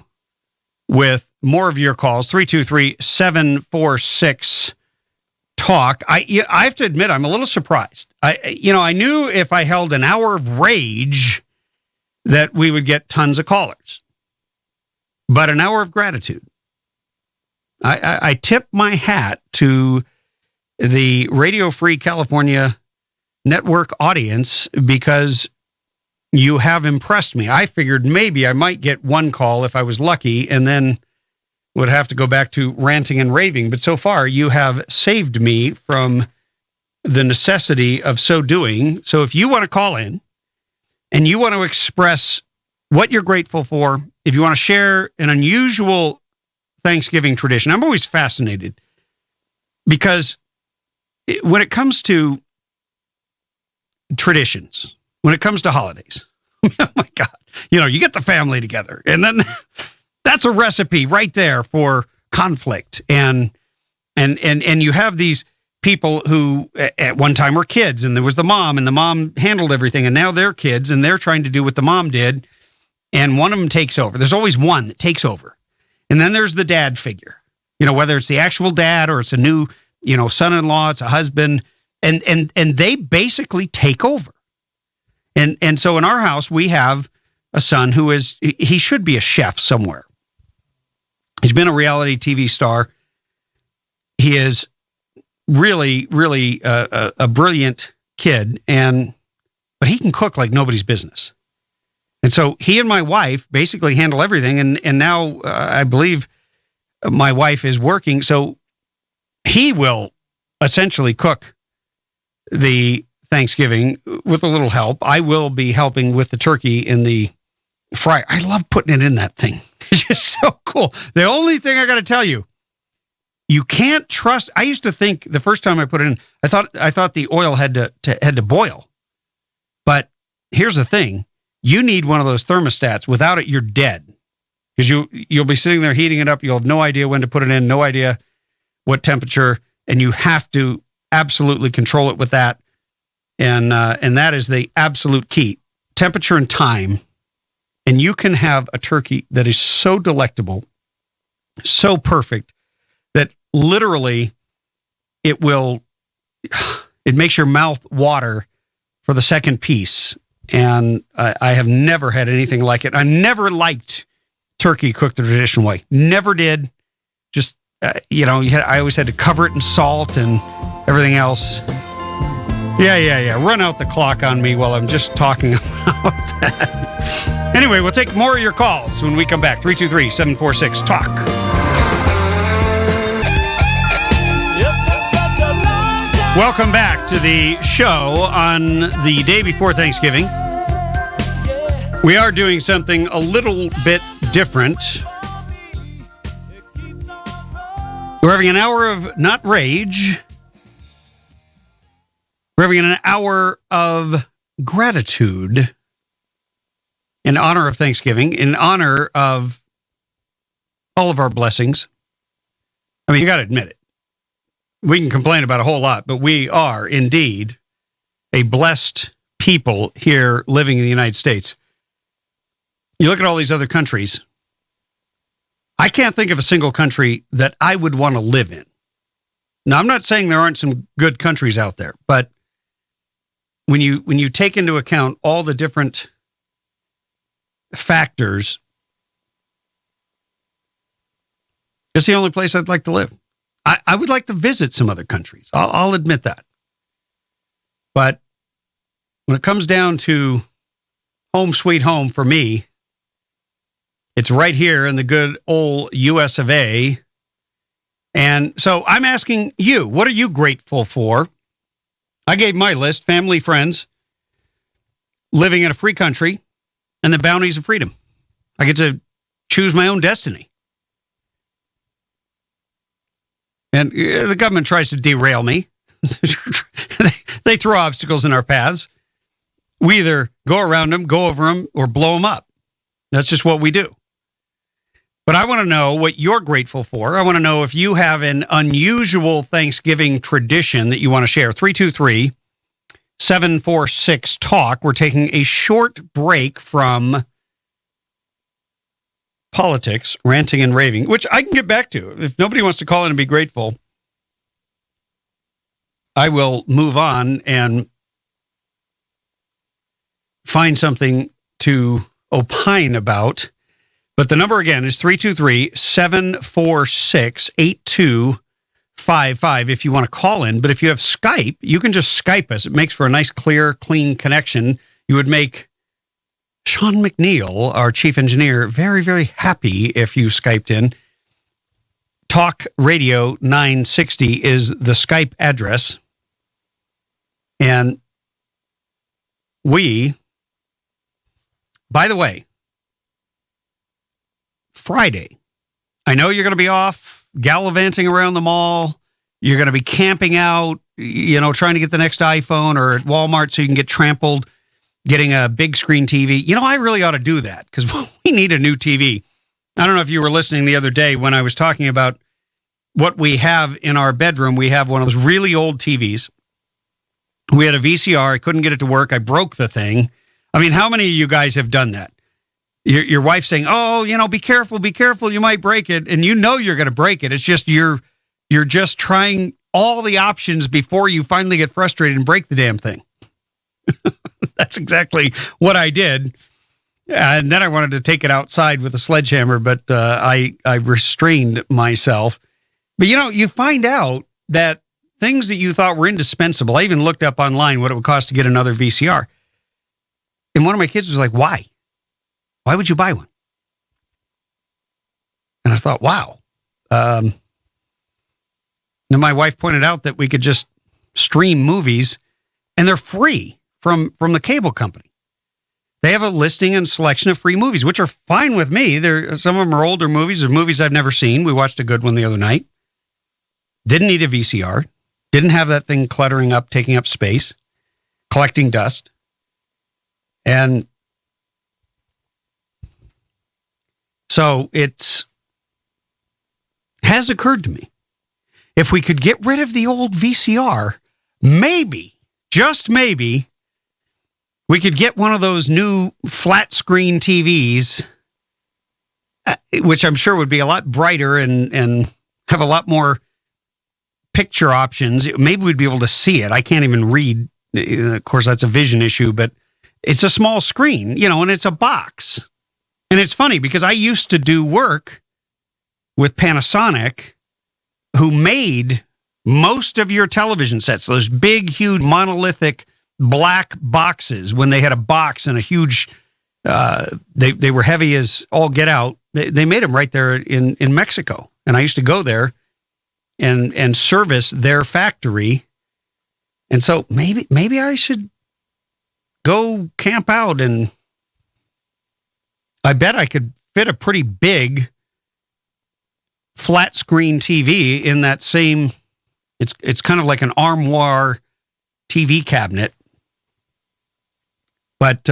with more of your calls. 323-746-TALK. I have to admit, I'm a little surprised. I knew if I held an hour of rage that we would get tons of callers. But an hour of gratitude. I tip my hat to the Radio Free California network audience because you have impressed me. I figured maybe I might get one call if I was lucky and then would have to go back to ranting and raving. But so far, you have saved me from the necessity of so doing. So if you want to call in and you want to express what you're grateful for, if you want to share an unusual Thanksgiving tradition, I'm always fascinated because when it comes to traditions, when it comes to holidays, oh my God, you get the family together and then that's a recipe right there for conflict. And you have these people who at one time were kids and there was the mom and the mom handled everything and now they're kids and they're trying to do what the mom did. And one of them takes over. There's always one that takes over. And then there's the dad figure, whether it's the actual dad or it's a new, son-in-law, it's a husband, and they basically take over. And so in our house, we have a son who he should be a chef somewhere. He's been a reality TV star. He is really, really a brilliant kid, but he can cook like nobody's business. And so he and my wife basically handle everything. And now I believe my wife is working. So he will essentially cook the Thanksgiving with a little help. I will be helping with the turkey in the fryer. I love putting it in that thing. It's just so cool. The only thing I got to tell you, you can't trust. I used to think the first time I put it in, I thought the oil had to boil. But here's the thing. You need one of those thermostats. Without it, you're dead. Because you'll be sitting there heating it up. You'll have no idea when to put it in, no idea what temperature, and you have to absolutely control it with that. And that is the absolute key. Temperature and time. And you can have a turkey that is so delectable, so perfect, that literally it makes your mouth water for the second piece. And I have never had anything like it. I never liked turkey cooked the traditional way. Never did. Just, I always had to cover it in salt and everything else. Yeah. Run out the clock on me while I'm just talking about that. Anyway, we'll take more of your calls when we come back. 323-746-TALK. Welcome back to the show on the day before Thanksgiving. We are doing something a little bit different. We're having an hour of not rage. We're having an hour of gratitude. in honor of Thanksgiving, in honor of all of our blessings. I mean, you got to admit it. We can complain about a whole lot, but we are indeed a blessed people here living in the United States. You look at all these other countries. I can't think of a single country that I would want to live in. Now, I'm not saying there aren't some good countries out there, but when you take into account all the different factors, it's the only place I'd like to live. I would like to visit some other countries. I'll admit that. But when it comes down to home sweet home for me, it's right here in the good old US of A. And so I'm asking you, what are you grateful for? I gave my list: family, friends, living in a free country, and the bounties of freedom. I get to choose my own destiny. And the government tries to derail me. They throw obstacles in our paths. We either go around them, go over them, or blow them up. That's just what we do. But I want to know what you're grateful for. I want to know if you have an unusual Thanksgiving tradition that you want to share. 323-746-TALK. We're taking a short break from politics, ranting and raving, which I can get back to. If nobody wants to call in and be grateful, I will move on and find something to opine about. But the number again is 323-746-8255 if you want to call in. But if you have Skype, you can just Skype us. It makes for a nice, clear, clean connection. You would make Sean McNeil, our chief engineer, very, very happy if you Skyped in. Talk Radio 960 is the Skype address. And we, by the way, Friday, I know you're going to be off gallivanting around the mall. You're going to be camping out, trying to get the next iPhone, or at Walmart so you can get trampled getting a big screen TV. I really ought to do that because we need a new TV. I don't know if you were listening the other day when I was talking about what we have in our bedroom. We have one of those really old TVs. We had a VCR. I couldn't get it to work. I broke the thing. I mean, how many of you guys have done that? Your wife saying, "Oh, be careful, you might break it," and you're going to break it. It's just you're just trying all the options before you finally get frustrated and break the damn thing. That's exactly what I did. And then I wanted to take it outside with a sledgehammer, but I restrained myself. But you find out that things that you thought were indispensable. I even looked up online what it would cost to get another VCR. And one of my kids was like, "Why? Why would you buy one?" And I thought, wow. Then my wife pointed out that we could just stream movies, and they're free from the cable company. They have a listing and selection of free movies, which are fine with me. Some of them are older movies or movies I've never seen. We watched a good one the other night. Didn't need a VCR. Didn't have that thing cluttering up, taking up space, collecting dust. And so it has occurred to me, if we could get rid of the old VCR, maybe, just maybe, we could get one of those new flat screen TVs, which I'm sure would be a lot brighter and have a lot more picture options. Maybe we'd be able to see it. I can't even read. Of course, that's a vision issue, but it's a small screen, and it's a box. And it's funny because I used to do work with Panasonic, who made most of your television sets, those big, huge, monolithic black boxes. When they had a box and a huge, they were heavy as all get out. They made them right there in Mexico. And I used to go there and service their factory. And so maybe I should go camp out, and I bet I could fit a pretty big flat screen TV in that same, it's kind of like an armoire TV cabinet. But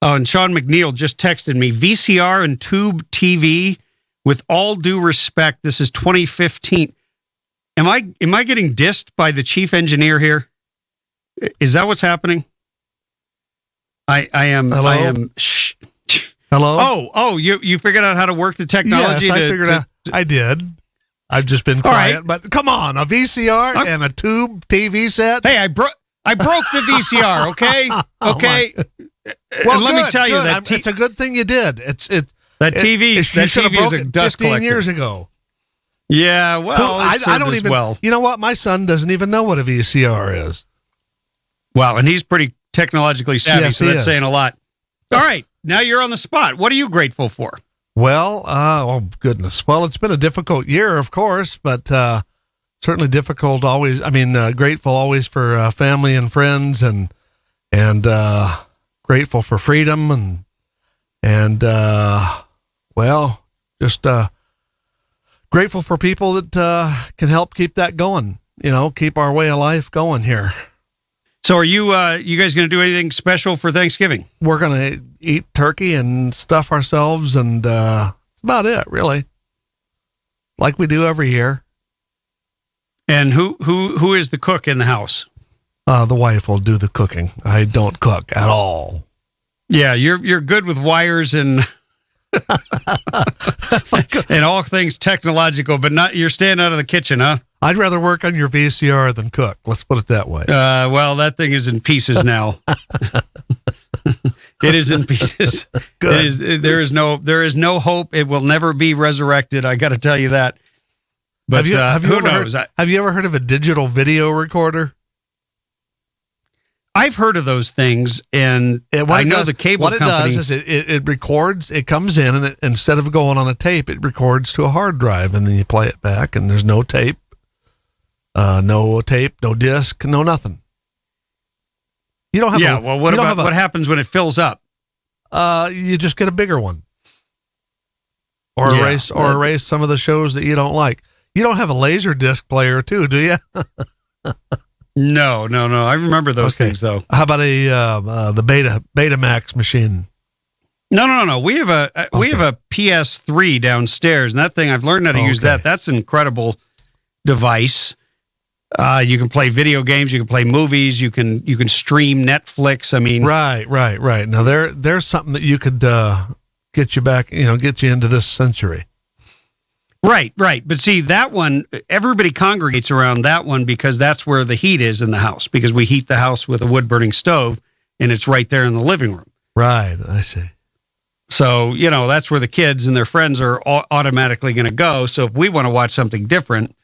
Oh, and Sean McNeil just texted me, VCR and tube TV, with all due respect, this is 2015. Am I getting dissed by the chief engineer here? Is that what's happening? I am. Hello? I am. Hello? Oh, you figured out how to work the technology? Yes, I figured out. I did. I've just been quiet. Right. But come on, a VCR and a tube TV set? Hey, I broke the VCR, okay? Okay. Well, let me tell you that it's a good thing you did. That TV you should have broke is a it dust 15 collector. years ago. Yeah, well, I don't even. well. You know what? My son doesn't even know what a VCR is. Wow, and he's pretty technologically savvy, Yes, so he that's is. saying a lot. All right, now you're on the spot. What are you grateful for? Well, oh goodness. Well, it's been a difficult year, of course, but certainly difficult always. I mean, grateful always for family and friends, and grateful for freedom, and well, just grateful for people that can help keep that going. You know, keep our way of life going here. So, are you guys going to do anything special for Thanksgiving? We're going to eat turkey and stuff ourselves, and that's about it, really. Like we do every year. And who is the cook in the house? The wife will do the cooking. I don't cook at all. Yeah, you're good with wires and and all things technological, but not you're staying out of the kitchen, huh? I'd rather work on your VCR than cook. Let's put it that way. Well, that thing is in pieces now. It is in pieces. Good. There is no hope. It will never be resurrected. I got to tell you that. But who knows? Have you ever heard of a digital video recorder? I've heard of those things, and I know the cable company. What it does is it records. It comes in, and instead of going on a tape, it records to a hard drive, and then you play it back, and there's no tape. No tape, no disc, no nothing. You don't have. Yeah. Well, what happens when it fills up? You just get a bigger one, or erase some of the shows that you don't like. You don't have a laser disc player, too, do you? No. I remember those things, though. How about the Betamax machine? No. We have a PS3 downstairs, and that thing I've learned how to use that. That's an incredible device. You can play video games, you can play movies, you can stream Netflix. I mean, right. Now there's something that you could get you back, get you into this century. Right. But see, that one, everybody congregates around that one because that's where the heat is in the house, because we heat the house with a wood-burning stove, and it's right there in the living room. Right, I see. So, that's where the kids and their friends are automatically going to go. So if we want to watch something different,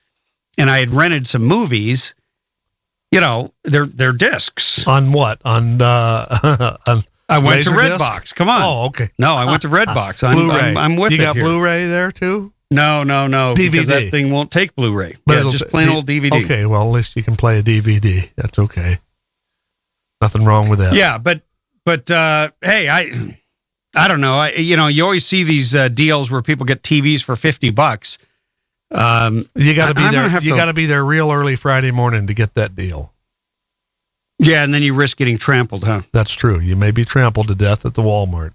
and I had rented some movies, they're discs. On what? On I went to Redbox. Come on. Oh, okay. No, I went to Redbox. Blu-ray. I'm with you it got here. Blu-ray there too? No. DVD. Because that thing won't take Blu-ray. But yeah, just plain old DVD. Okay, well, at least you can play a DVD. That's okay. Nothing wrong with that. Yeah, but hey, I don't know. You always see these deals where people get TVs for $50. You got to be there. You got to be there real early Friday morning to get that deal. Yeah, and then you risk getting trampled, huh? That's true. You may be trampled to death at the Walmart.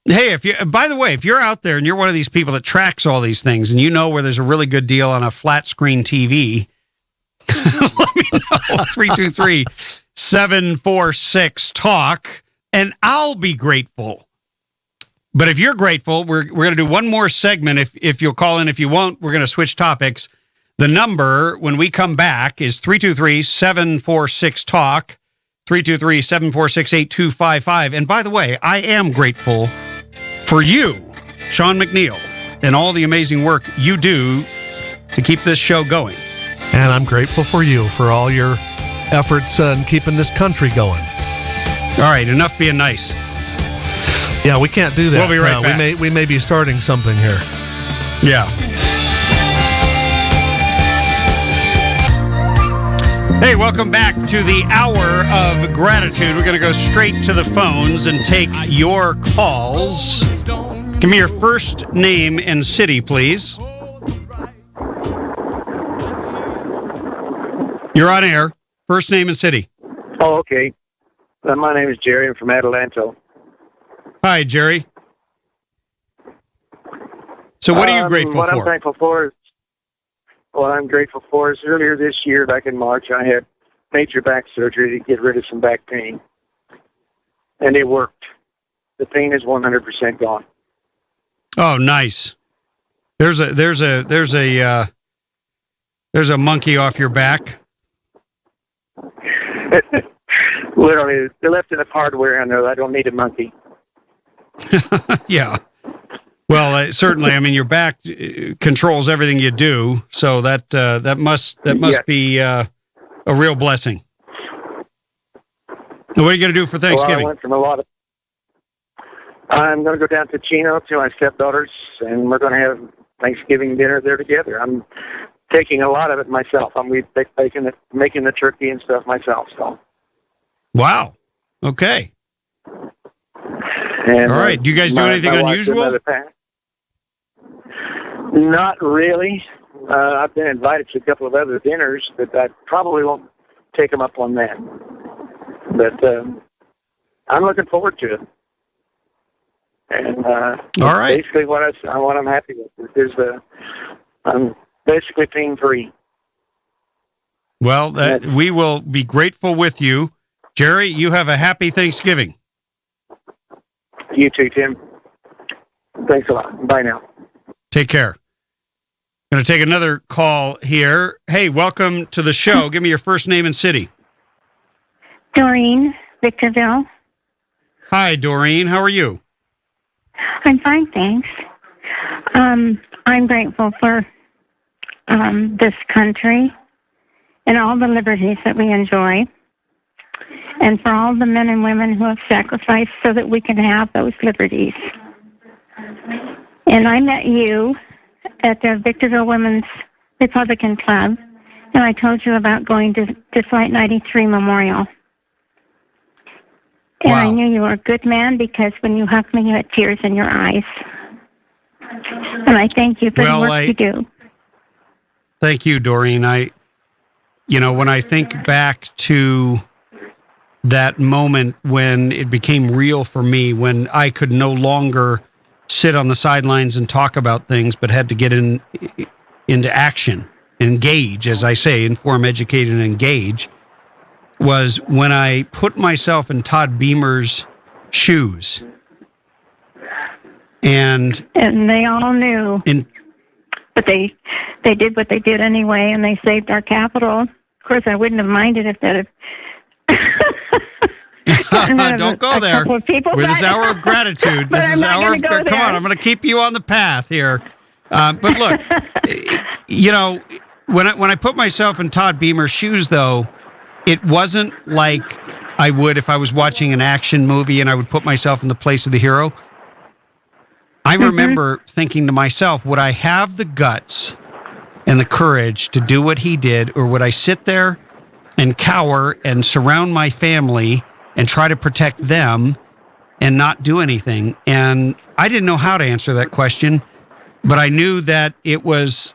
Hey, by the way, if you're out there and you're one of these people that tracks all these things and you know where there's a really good deal on a flat screen TV, let me know. 323-746-TALK, and I'll be grateful. But if you're grateful, we're going to do one more segment. If you'll call in, if you won't, we're going to switch topics. The number when we come back is 323-746-TALK, 323-746-8255. And by the way, I am grateful for you, Sean McNeil, and all the amazing work you do to keep this show going. And I'm grateful for you for all your efforts in keeping this country going. All right, enough being nice. Yeah, we can't do that. We'll be right back. We may be starting something here. Yeah. Hey, welcome back to the Hour of Gratitude. We're going to go straight to the phones and take your calls. Give me your first name and city, please. You're on air. First name and city. Oh, okay. My name is Jerry. I'm from Adelanto. Hi, Jerry. So what are you grateful what for? What I'm grateful for is earlier this year, back in March, I had major back surgery to get rid of some back pain. And it worked. The pain is 100% gone. Oh, nice. There's a monkey off your back. Literally, they left enough hardware in there. I don't need a monkey. Yeah. Well, certainly. I mean, your back controls everything you do, so that must be a real blessing. What are you going to do for Thanksgiving? Well, I went from I'm going to go down to Chino to my stepdaughters, and we're going to have Thanksgiving dinner there together. I'm taking a lot of it myself. I'm making the turkey and stuff myself. So. Wow. Okay. And, all right. Do you guys do anything unusual? Not really. I've been invited to a couple of other dinners, but I probably won't take them up on that. But I'm looking forward to it. And all right. Basically, what I'm happy with is I'm basically pain-free. Well, we will be grateful with you. Jerry, you have a happy Thanksgiving. You too, Tim. Thanks a lot. Bye now. Take care. Going to take another call here. Hey, welcome to the show. Give me your first name and city. Doreen, Victorville. Hi, Doreen. How are you? I'm fine, thanks. I'm grateful for this country and all the liberties that we enjoy, and for all the men and women who have sacrificed so that we can have those liberties. And I met you at the Victorville Women's Republican Club, and I told you about going to Flight 93 Memorial. And wow. I knew you were a good man because when you hugged me, you had tears in your eyes. And I thank you for the work you do. Thank you, Doreen. When I think back to that moment when it became real for me, when I could no longer sit on the sidelines and talk about things, but had to get into action, engage, as I say, inform, educate, and engage, was when I put myself in Todd Beamer's shoes. And they all knew. But they did what they did anyway, and they saved our capital. Of course, I wouldn't have minded if that had... Don't go there. With this hour of gratitude. This is hour of... Come on, I'm going to keep you on the path here. But look, when I put myself in Todd Beamer's shoes, though, it wasn't like I would if I was watching an action movie and I would put myself in the place of the hero. I remember thinking to myself, would I have the guts and the courage to do what he did, or would I sit there and cower and surround my family and try to protect them and not do anything? And I didn't know how to answer that question, but I knew that it was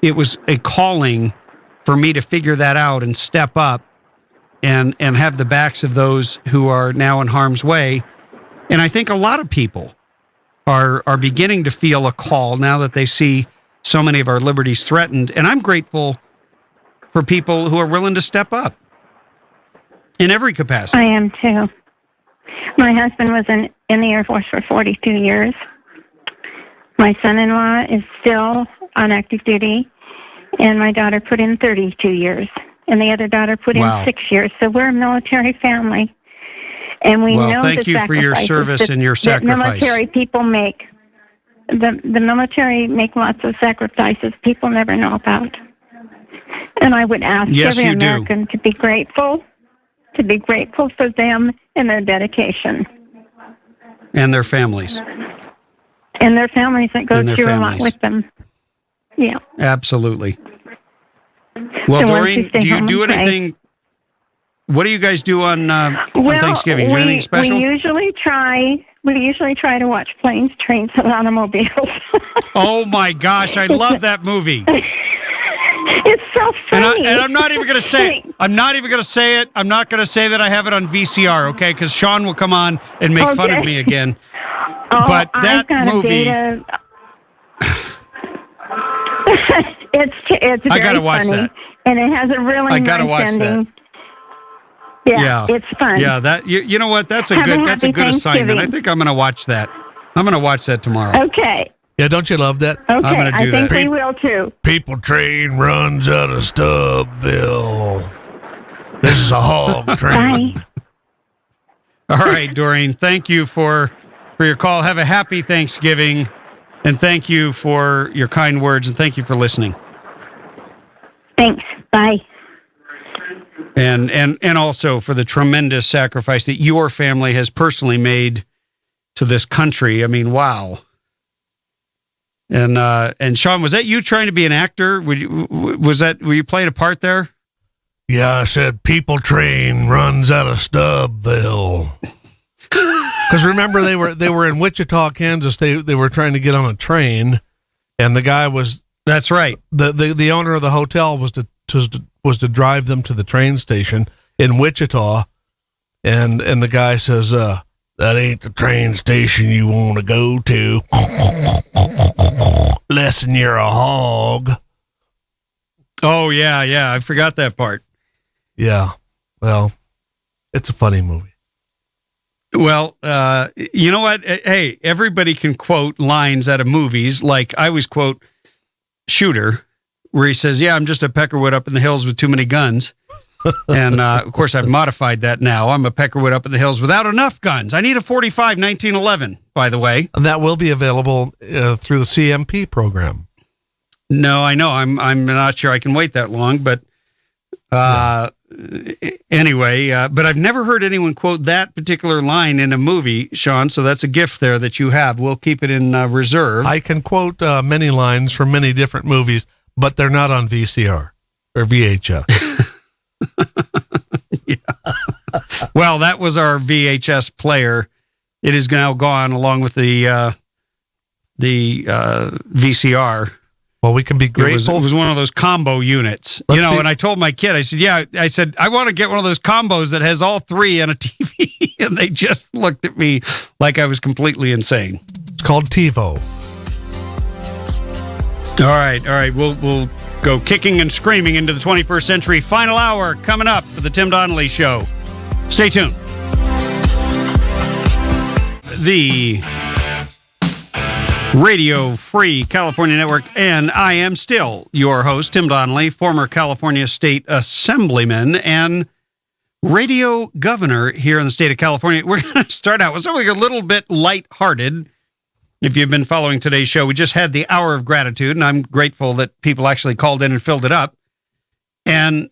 a calling for me to figure that out and step up and have the backs of those who are now in harm's way. And I think a lot of people are beginning to feel a call now that they see so many of our liberties threatened. And I'm grateful for people who are willing to step up in every capacity. I am too. My husband was in the Air Force for 42 years. My son-in-law is still on active duty, and my daughter put in 32 years, and the other daughter put in 6 years. So we're a military family, and we know thank you for your service and your sacrifice. The military people make. The military make lots of sacrifices people never know about. And I would ask every American to be grateful for them and their dedication. And their families. And their families that go through a lot with them. Yeah. Absolutely. Well, Doreen, do you do anything? What do you guys do on Thanksgiving? Do anything special? We usually try to watch Planes, Trains, and Automobiles. Oh my gosh, I love that movie. It's so funny. And I'm not even going to say it. I'm not even going to say it. I'm not going to say that I have it on VCR, okay? Because Sean will come on and make fun of me again. But that I've got movie... it's very I gotta watch funny, that. and it has a really gotta nice watch ending. that. Yeah, it's fun. Yeah, that you know what? That's a Have a good happy assignment. I Thanksgiving. think I'm going to watch that. I'm going to watch that tomorrow. Okay. Yeah, don't you love that? Okay, gonna do I think that. we will too. People train runs out of Stubbville. This is a hog train. Bye. All right, Doreen. Thank you for your call. Have a happy Thanksgiving, and thank you for your kind words, and thank you for listening. Thanks. Bye. And also for the tremendous sacrifice that your family has personally made to this country. I mean, wow. And Sean, was that you trying to be an actor? Were you playing a part there? Yeah, I said people train runs out of Stubbville. Because remember, they were in Wichita, Kansas. They were trying to get on a train, and the guy was. That's right. The owner of the hotel was to drive them to the train station in Wichita, and the guy says, "That ain't the train station you want to go to, lesson you're a hog." Oh yeah, I forgot that part. Yeah, well, it's a funny movie. Well, you know what? Hey, everybody can quote lines out of movies. Like I always quote Shooter, where he says, "Yeah, I'm just a peckerwood up in the hills with too many guns." And of course, I've modified that now. I'm a peckerwood up in the hills without enough guns. I need a 45 1911, by the way. And that will be available through the CMP program. No, I know. I'm not sure I can wait that long, but anyway, but I've never heard anyone quote that particular line in a movie, Sean, so that's a gift there that you have. We'll keep it in reserve. I can quote many lines from many different movies, but they're not on VCR or VHS. Yeah. Well, that was our VHS player. It is now gone along with the VCR. Well, we can be grateful. It was one of those combo units, and I told my kid, I said, I want to get one of those combos that has all three on a TV. And they just looked at me like I was completely insane. It's called TiVo. All right. We'll go kicking and screaming into the 21st century. Final hour coming up for the Tim Donnelly Show. Stay tuned. The Radio Free California Network, and I am still your host, Tim Donnelly, former California State Assemblyman and radio governor here in the state of California. We're going to start out with something a little bit lighthearted. If you've been following today's show, we just had the Hour of Gratitude, and I'm grateful that people actually called in and filled it up. And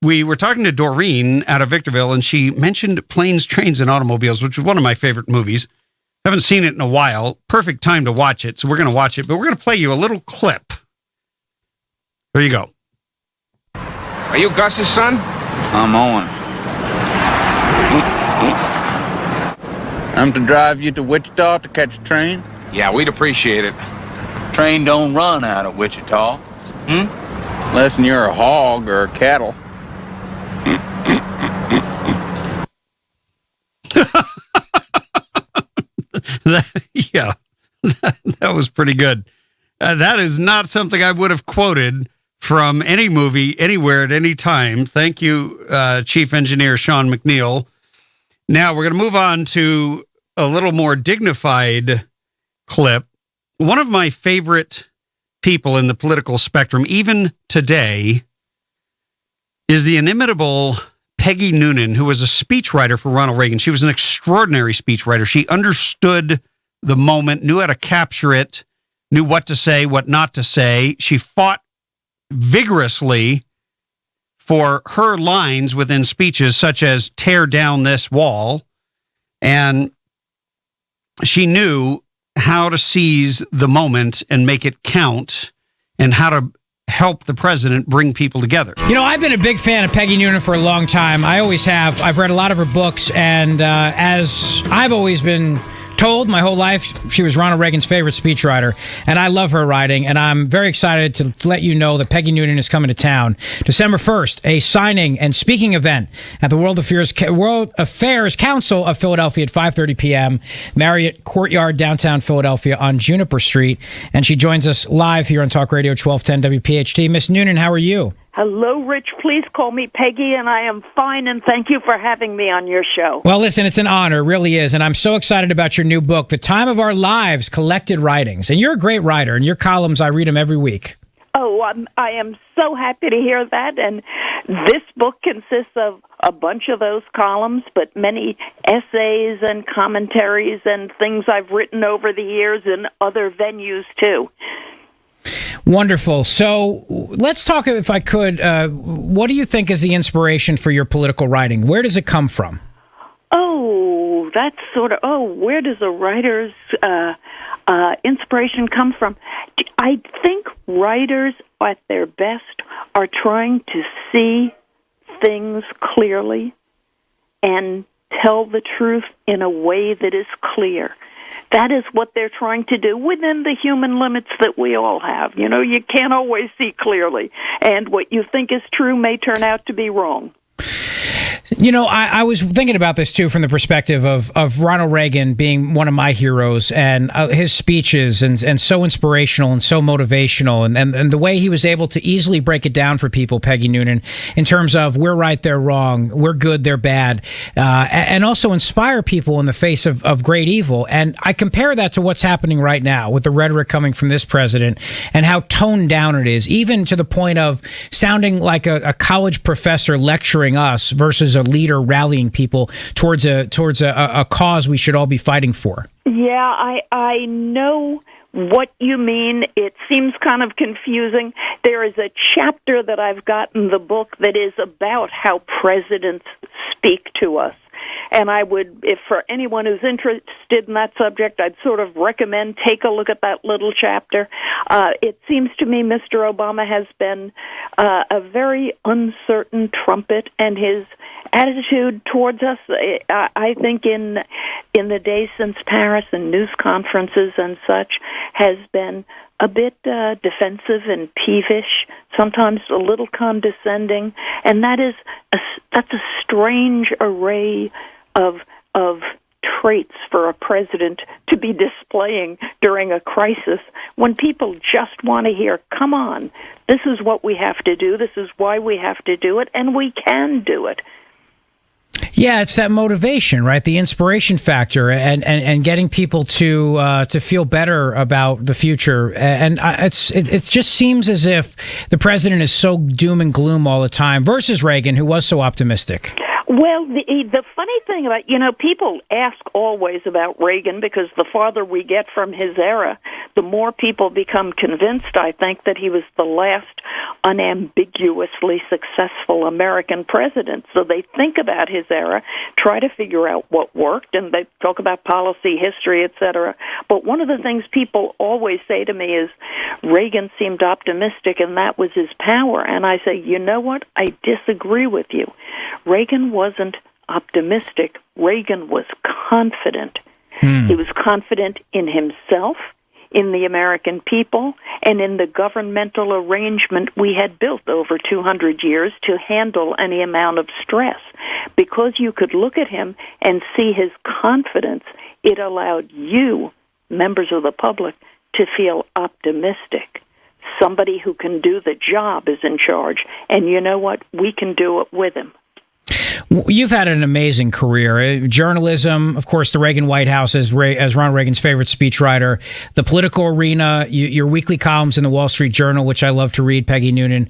we were talking to Doreen out of Victorville, and she mentioned Planes, Trains, and Automobiles, which is one of my favorite movies. Haven't seen it in a while. Perfect time to watch it, so we're going to watch it. But we're going to play you a little clip. There you go. Are you Gus's son? I'm Owen. I'm to drive you to Wichita to catch a train? Yeah, we'd appreciate it. Train don't run out of Wichita. Unless you're a hog or a cattle. That was pretty good. That is not something I would have quoted from any movie, anywhere, at any time. Thank you, Chief Engineer Sean McNeil. Now we're going to move on to a little more dignified clip. One of my favorite people in the political spectrum, even today, is the inimitable Peggy Noonan, who was a speechwriter for Ronald Reagan. She was an extraordinary speechwriter. She understood the moment, knew how to capture it, knew what to say, what not to say. She fought vigorously for her lines within speeches, such as "tear down this wall." And she knew how to seize the moment and make it count, and how to help the president bring people together. You know, I've been a big fan of Peggy Noonan for a long time. I always have. I've read a lot of her books, and as I've always been told my whole life she was Ronald Reagan's favorite speechwriter, and I love her writing, and I'm very excited to let you know that Peggy Noonan is coming to town December 1st, a signing and speaking event at the World Affairs Council of Philadelphia at 5:30 p.m., Marriott Courtyard, downtown Philadelphia on Juniper Street, and she joins us live here on Talk Radio 1210 WPHT. Miss Noonan, how are you? Hello, Rich. Please call me Peggy, and I am fine, and thank you for having me on your show. Well, listen, it's an honor. It really is, and I'm so excited about your new book, The Time of Our Lives, Collected Writings. And you're a great writer, and your columns, I read them every week. Oh, I am so happy to hear that, and this book consists of a bunch of those columns, but many essays and commentaries and things I've written over the years in other venues, too. Wonderful. So let's talk, if I could, what do you think is the inspiration for your political writing? Where does it come from? Oh, that's where does a writer's inspiration come from? I think writers at their best are trying to see things clearly and tell the truth in a way that is clear. That is what they're trying to do within the human limits that we all have. You know, you can't always see clearly, and what you think is true may turn out to be wrong. You know, I was thinking about this, too, from the perspective of Ronald Reagan being one of my heroes, and his speeches, and so inspirational and so motivational, and the way he was able to easily break it down for people, Peggy Noonan, in terms of we're right, they're wrong, we're good, they're bad, and also inspire people in the face of great evil. And I compare that to what's happening right now with the rhetoric coming from this president and how toned down it is, even to the point of sounding like a college professor lecturing us versus a leader rallying people towards a cause we should all be fighting for. Yeah, I know what you mean. It seems kind of confusing. There is a chapter that I've got in the book that is about how presidents speak to us. And I would, if for anyone who's interested in that subject, I'd sort of recommend take a look at that little chapter. It seems to me Mr. Obama has been a very uncertain trumpet, and his attitude towards us, I think in the days since Paris and news conferences and such, has been a bit defensive and peevish, sometimes a little condescending, and that's a strange array of traits for a president to be displaying during a crisis when people just want to hear, come on, this is what we have to do, this is why we have to do it, and we can do it. Yeah, it's that motivation, right? The inspiration factor, and getting people to feel better about the future. And it just seems as if the president is so doom and gloom all the time versus Reagan, who was so optimistic. Well, the funny thing about, people ask always about Reagan because the farther we get from his era, the more people become convinced, I think, that he was the last unambiguously successful American president. So they think about his era, try to figure out what worked, and they talk about policy, history, etc. But one of the things people always say to me is, Reagan seemed optimistic and that was his power. And I say, you know what? I disagree with you. Reagan wasn't optimistic. Reagan was confident. He was confident in himself, in the American people, and in the governmental arrangement we had built over 200 years to handle any amount of stress. Because you could look at him and see his confidence, it allowed you, members of the public, to feel optimistic. Somebody who can do the job is in charge, and you know what? We can do it with him. You've had an amazing career. Journalism, of course, the Reagan White House as Ronald Reagan's favorite speechwriter, the political arena, your weekly columns in the Wall Street Journal, which I love to read, Peggy Noonan.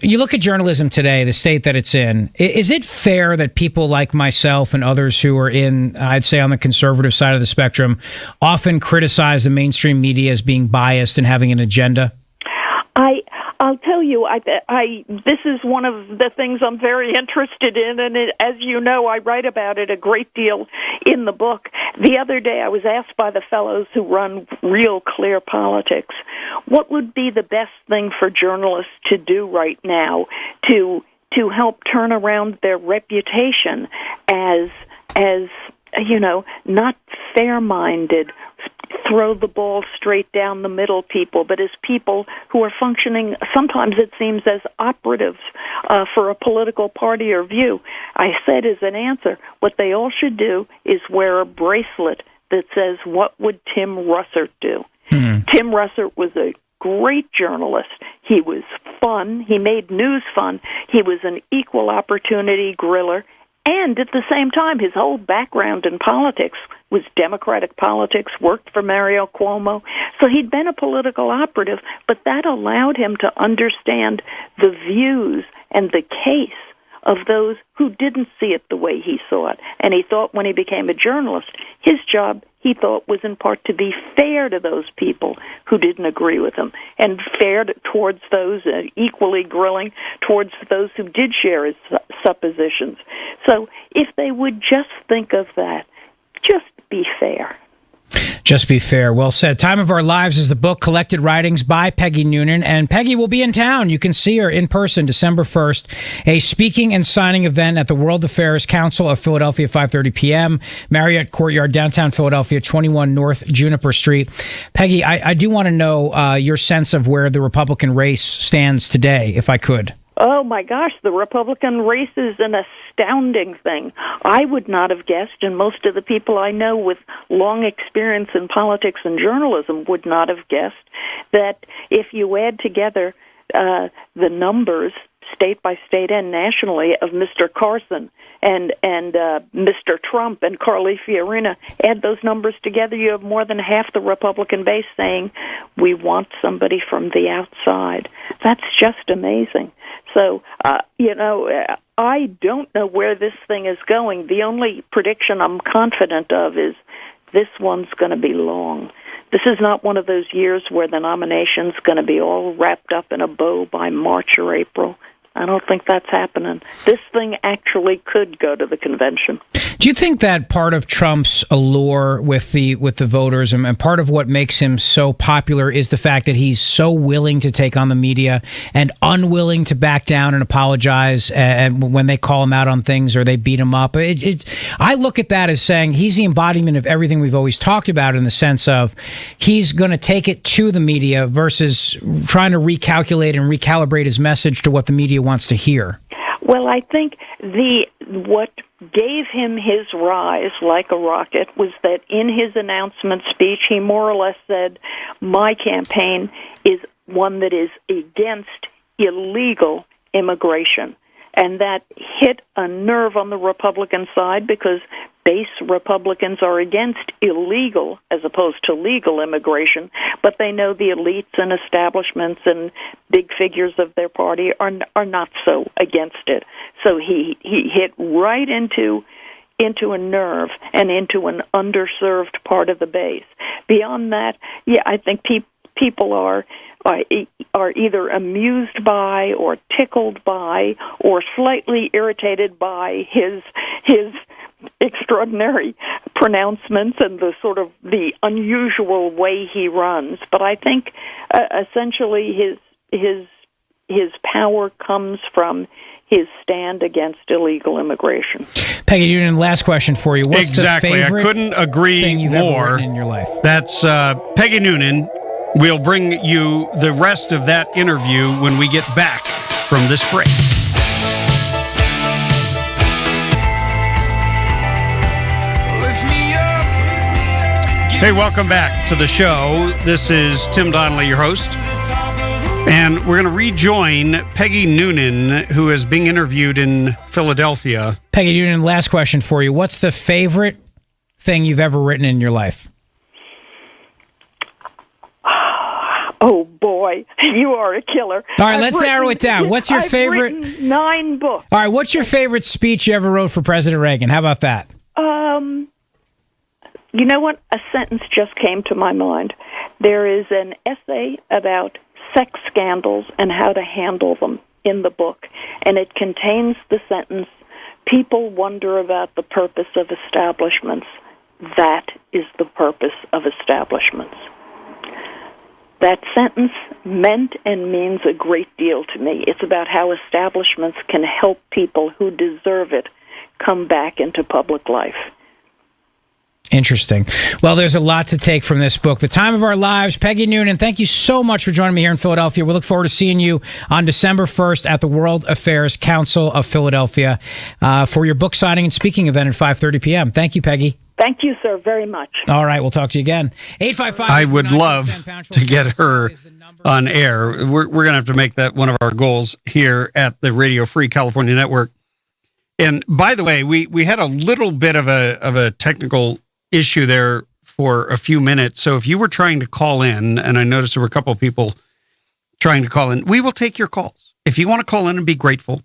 You look at journalism today, the state that it's in. Is it fair that people like myself and others who are I'd say on the conservative side of the spectrum, often criticize the mainstream media as being biased and having an agenda? I'll tell you, this is one of the things I'm very interested in, and as you know, I write about it a great deal in the book. The other day, I was asked by the fellows who run Real Clear Politics, what would be the best thing for journalists to do right now to help turn around their reputation as not fair-minded, throw the ball straight down the middle people, but as people who are functioning, sometimes it seems, as operatives for a political party or view. I said as an answer, what they all should do is wear a bracelet that says, what would Tim Russert do? Tim Russert was a great journalist. He was fun. He made news fun. He was an equal opportunity griller. And at the same time, his whole background in politics was Democratic politics, worked for Mario Cuomo. So he'd been a political operative, but that allowed him to understand the views and the case of those who didn't see it the way he saw it. And he thought when he became a journalist, his job, he thought, was in part to be fair to those people who didn't agree with him, and fair towards those, equally grilling towards those who did share his suppositions. So if they would just think of that, just be fair. Just be fair. Well said. Time of Our Lives is the book, collected writings by Peggy Noonan, and Peggy will be in town. You can see her in person December 1st, a speaking and signing event at the World Affairs Council of Philadelphia, 5:30 p.m., Marriott Courtyard, downtown Philadelphia, 21 North Juniper Street. Peggy, I do want to know your sense of where the Republican race stands today, if I could. Oh, my gosh, the Republican race is an astounding thing. I would not have guessed, and most of the people I know with long experience in politics and journalism would not have guessed, that if you add together the numbers, state by state and nationally, of Mr. Carson and Mr. Trump and Carly Fiorina, add those numbers together, you have more than half the Republican base saying, we want somebody from the outside. That's just amazing. So, I don't know where this thing is going. The only prediction I'm confident of is this one's going to be long. This is not one of those years where the nomination's going to be all wrapped up in a bow by March or April. I don't think that's happening. This thing actually could go to the convention. Do you think that part of Trump's allure with the voters and part of what makes him so popular is the fact that he's so willing to take on the media and unwilling to back down and apologize and when they call him out on things or they beat him up? I look at that as saying he's the embodiment of everything we've always talked about, in the sense of he's going to take it to the media versus trying to recalculate and recalibrate his message to what the media wants to hear. Well, I think what gave him his rise like a rocket was that in his announcement speech, he more or less said, my campaign is one that is against illegal immigration. And that hit a nerve on the Republican side, because base Republicans are against illegal as opposed to legal immigration, but they know the elites and establishments and big figures of their party are not so against it. So he hit right into a nerve and into an underserved part of the base. Beyond that, I think people are either amused by or tickled by or slightly irritated by his extraordinary pronouncements and the sort of the unusual way he runs. But I think essentially his power comes from his stand against illegal immigration. Peggy Noonan, last question for you. What's exactly. the favorite I couldn't agree thing you've more. ever written in your life? That's Peggy Noonan. We'll bring you the rest of that interview when we get back from this break. Hey, welcome back to the show. This is Tim Donnelly, your host. And we're going to rejoin Peggy Noonan, who is being interviewed in Philadelphia. Peggy Noonan, last question for you. What's the favorite thing you've ever written in your life? Oh, boy, you are a killer. All right, let's narrow it down. What's your favorite? I've written 9 books. All right, what's your favorite speech you ever wrote for President Reagan? How about that? You know what? A sentence just came to my mind. There is an essay about sex scandals and how to handle them in the book, and it contains the sentence, people wonder about the purpose of establishments. That is the purpose of establishments. That sentence meant and means a great deal to me. It's about how establishments can help people who deserve it come back into public life. Interesting. Well, there's a lot to take from this book. The Time of Our Lives. Peggy Noonan, thank you so much for joining me here in Philadelphia. We look forward to seeing you on December 1st at the World Affairs Council of Philadelphia for your book signing and speaking event at 5:30 p.m. Thank you, Peggy. Thank you, sir, very much. All right, we'll talk to you again. 855. I would love to get her on air. We're going to have to make that one of our goals here at the Radio Free California Network. And by the way, we had a little bit of a technical issue there for a few minutes. So if you were trying to call in, and I noticed there were a couple of people trying to call in, we will take your calls. If you want to call in and be grateful,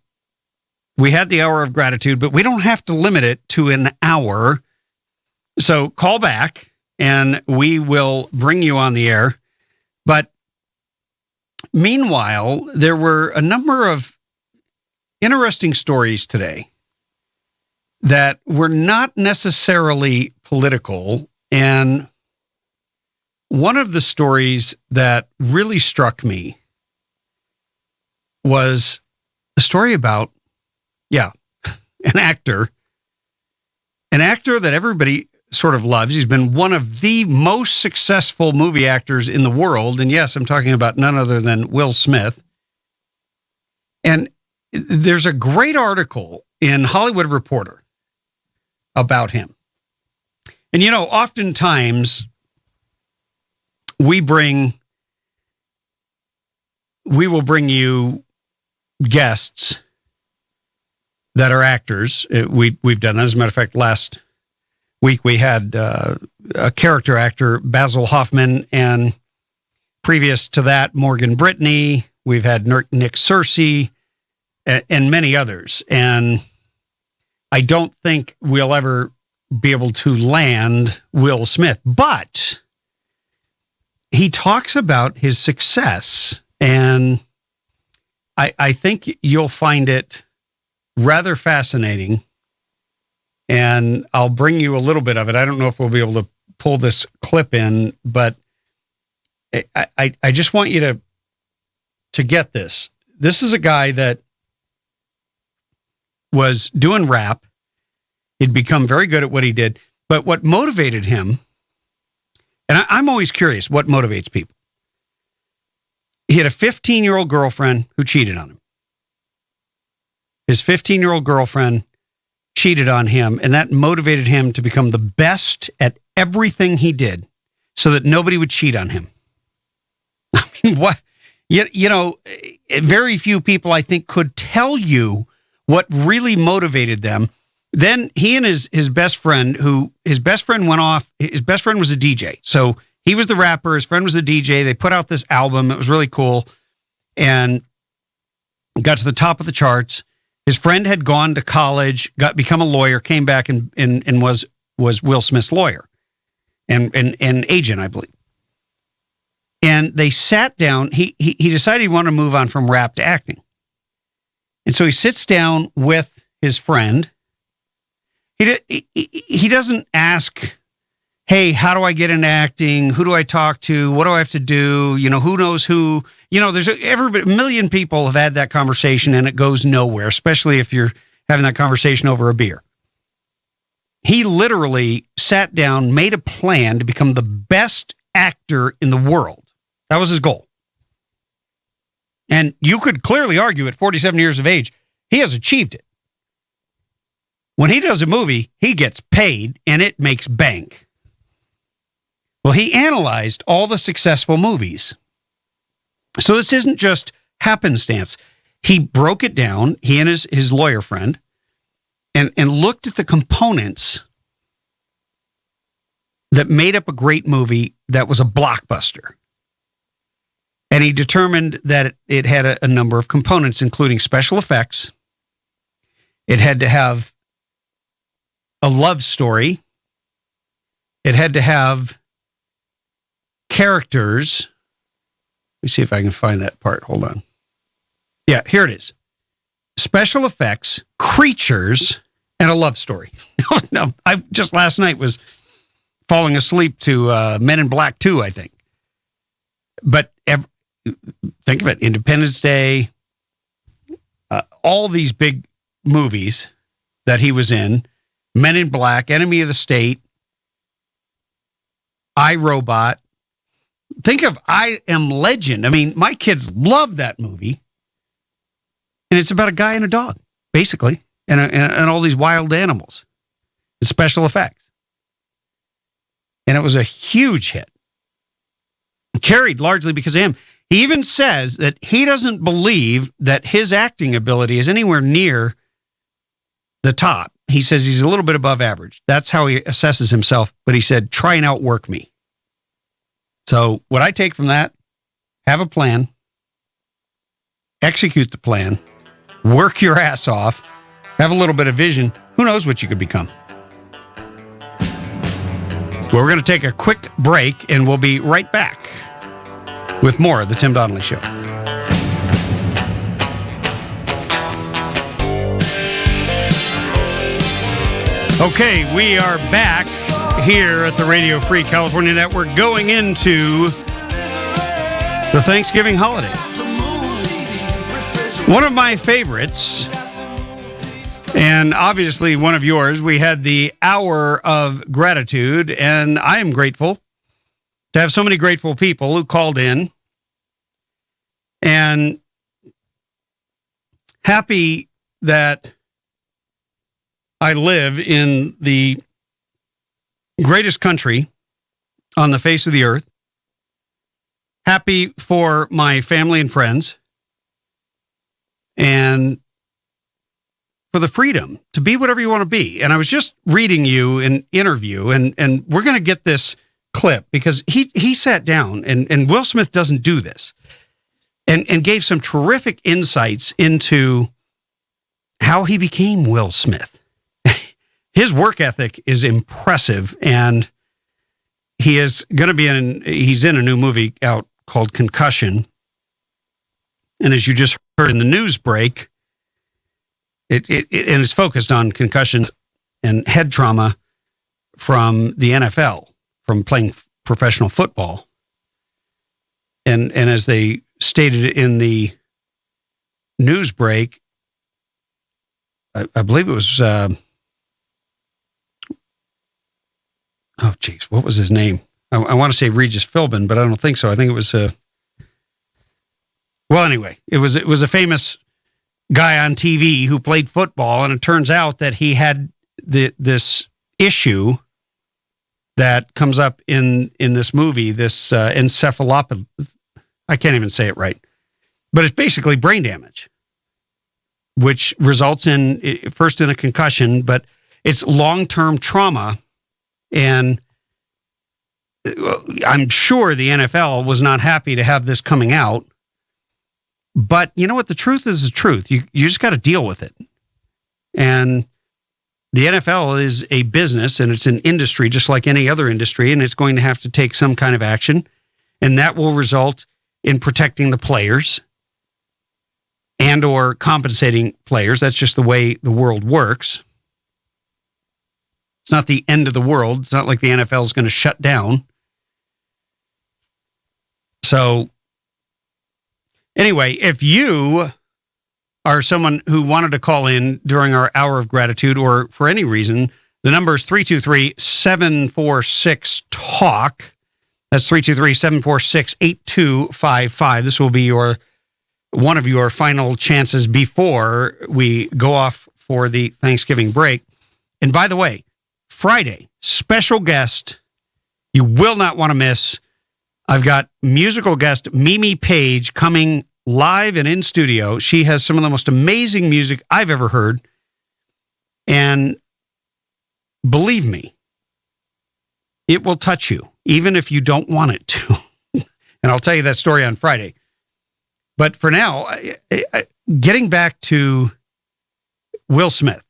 we had the hour of gratitude, but we don't have to limit it to an hour. So call back and we will bring you on the air. But meanwhile, there were a number of interesting stories today that were not necessarily political. And one of the stories that really struck me was a story about, an actor that everybody sort of loves. He's been one of the most successful movie actors in the world. And yes, I'm talking about none other than Will Smith. And there's a great article in Hollywood Reporter about him. And, oftentimes we will bring you guests that are actors. We've done that. As a matter of fact, last week we had a character actor, Basil Hoffman, and previous to that, Morgan Brittany. We've had Nick Searcy and many others. And I don't think we'll ever be able to land Will Smith, but he talks about his success, and I think you'll find it rather fascinating, and I'll bring you a little bit of it. I don't know if we'll be able to pull this clip in, but I just want you to get this. This is a guy that was doing rap. He'd become very good at what he did. But what motivated him, and I'm always curious what motivates people. He had a 15-year-old girlfriend who cheated on him. His 15-year-old girlfriend cheated on him, and that motivated him to become the best at everything he did so that nobody would cheat on him. I mean, what? Very few people, I think, could tell you what really motivated them. Then he and his best friend, his best friend was a DJ. So he was the rapper, his friend was the DJ. They put out this album. It was really cool and got to the top of the charts. His friend had gone to college, become a lawyer, came back and was Will Smith's lawyer and agent, I believe. And they sat down. He decided he wanted to move on from rap to acting. And so he sits down with his friend. He doesn't ask, hey, how do I get into acting? Who do I talk to? What do I have to do? Who knows who? There's a million people have had that conversation and it goes nowhere, especially if you're having that conversation over a beer. He literally sat down, made a plan to become the best actor in the world. That was his goal. And you could clearly argue at 47 years of age, he has achieved it. When he does a movie, he gets paid and it makes bank. Well, he analyzed all the successful movies. So this isn't just happenstance. He broke it down, he and his lawyer friend, and looked at the components that made up a great movie that was a blockbuster. And he determined that it had a number of components, including special effects. It had to have a love story. It had to have characters. Let me see if I can find that part. Hold on. Yeah, here it is. Special effects, creatures, and a love story. No, I just last night was falling asleep to Men in Black 2, I think. But think of it, Independence Day, all these big movies that he was in, Men in Black, Enemy of the State, iRobot. Think of I Am Legend. I mean, my kids love that movie. And it's about a guy and a dog, basically, and all these wild animals and special effects. And it was a huge hit. Carried largely because of him. He even says that he doesn't believe that his acting ability is anywhere near the top. He says he's a little bit above average. That's how he assesses himself. But he said, try and outwork me. So what I take from that, have a plan, execute the plan, work your ass off, have a little bit of vision. Who knows what you could become? Well, we're going to take a quick break, and we'll be right back with more of the Tim Donnelly Show. Okay, we are back here at the Radio Free California Network going into the Thanksgiving holiday. One of my favorites, and obviously one of yours, we had the Hour of Gratitude, and I am grateful to have so many grateful people who called in, and happy that I live in the greatest country on the face of the earth. Happy for my family and friends, and for the freedom to be whatever you want to be. And I was just reading you an interview, and we're going to get this clip because he sat down, and Will Smith doesn't do this, and gave some terrific insights into how he became Will Smith. His work ethic is impressive, and he is going to be he's in a new movie out called Concussion. And as you just heard in the news break, and it's focused on concussions and head trauma from the NFL, from playing professional football. And as they stated in the news break, I believe it was, oh, geez, what was his name? I want to say Regis Philbin, but I don't think so. I think it was, well, anyway, it was a famous guy on TV who played football, and it turns out that he had this issue that comes up in this movie, this encephalopathy. I can't even say it right, but it's basically brain damage, which results first in a concussion, but it's long-term trauma. And I'm sure the NFL was not happy to have this coming out. But you know what? The truth is the truth. You just got to deal with it. And the NFL is a business, and it's an industry just like any other industry, and it's going to have to take some kind of action. And that will result in protecting the players and or compensating players. That's just the way the world works. It's not the end of the world. It's not like the NFL is going to shut down. So anyway, if you are someone who wanted to call in during our Hour of Gratitude or for any reason, the number is 323-746-TALK. That's 323-746-8255. This will be one of your final chances before we go off for the Thanksgiving break. And by the way, Friday, special guest you will not want to miss. I've got musical guest Mimi Page coming live and in studio. She has some of the most amazing music I've ever heard. And believe me, it will touch you, even if you don't want it to. And I'll tell you that story on Friday. But for now, getting back to Will Smith,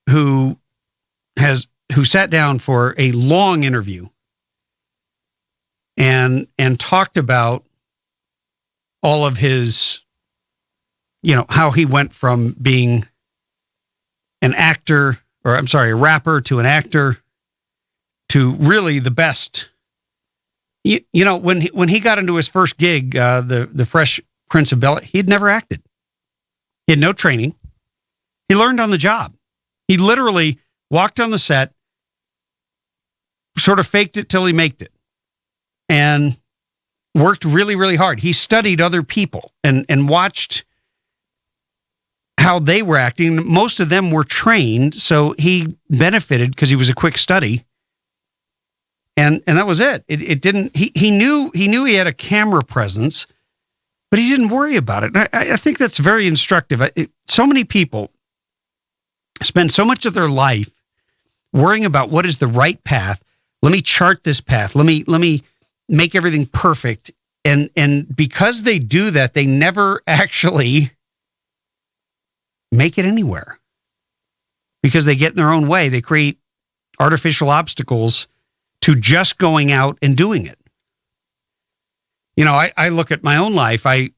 who sat down for a long interview and talked about all of his, how he went from being a rapper to an actor to really the best. When he got into his first gig, the Fresh Prince of Bel-Air, he had never acted. He had no training. He learned on the job. He literally walked on the set, sort of faked it till he maked it and worked really, really hard. He studied other people and watched how they were acting. Most of them were trained, so he benefited because he was a quick study. And that was it. It didn't, he knew he had a camera presence, but he didn't worry about it. And I think that's very instructive. So many people spend so much of their life worrying about what is the right path. Let me chart this path. Let me make everything perfect. And because they do that, they never actually make it anywhere. Because they get in their own way. They create artificial obstacles to just going out and doing it. You know, I look at my own life. I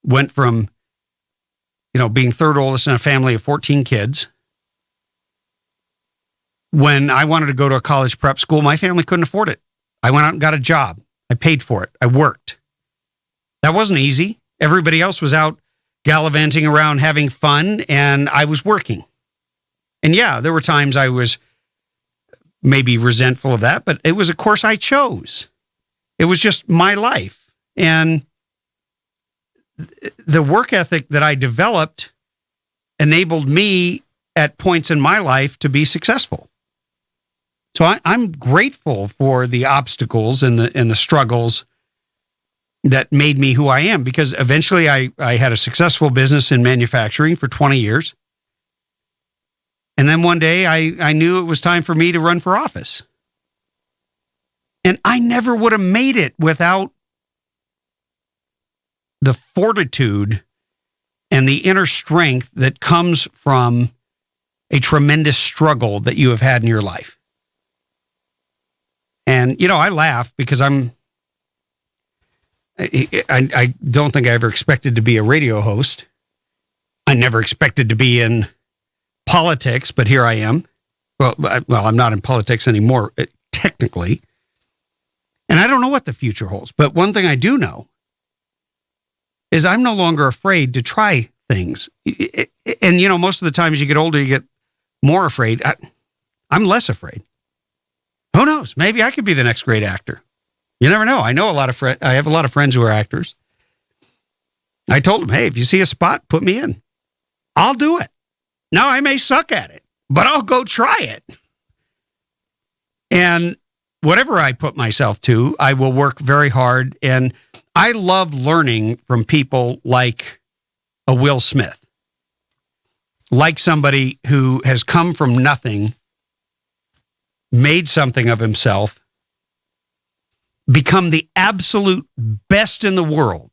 went from, being third oldest in a family of 14 kids. When I wanted to go to a college prep school, my family couldn't afford it. I went out and got a job. I paid for it. I worked. That wasn't easy. Everybody else was out gallivanting around having fun, and I was working. And yeah, there were times I was maybe resentful of that, but it was a course I chose. It was just my life. And the work ethic that I developed enabled me at points in my life to be successful. So I'm grateful for the obstacles and the struggles that made me who I am, because eventually I had a successful business in manufacturing for 20 years. And then one day I knew it was time for me to run for office. And I never would have made it without the fortitude and the inner strength that comes from a tremendous struggle that you have had in your life. And, I laugh because I don't think I ever expected to be a radio host. I never expected to be in politics, but here I am. Well, I'm not in politics anymore, technically. And I don't know what the future holds. But one thing I do know is I'm no longer afraid to try things. And, most of the time as you get older, you get more afraid. I'm less afraid. Who knows? Maybe I could be the next great actor. You never know. I know I have a lot of friends who are actors. I told them, hey, if you see a spot, put me in. I'll do it. Now, I may suck at it, but I'll go try it. And whatever I put myself to, I will work very hard. And I love learning from people like a Will Smith, like somebody who has come from nothing, made something of himself, become the absolute best in the world.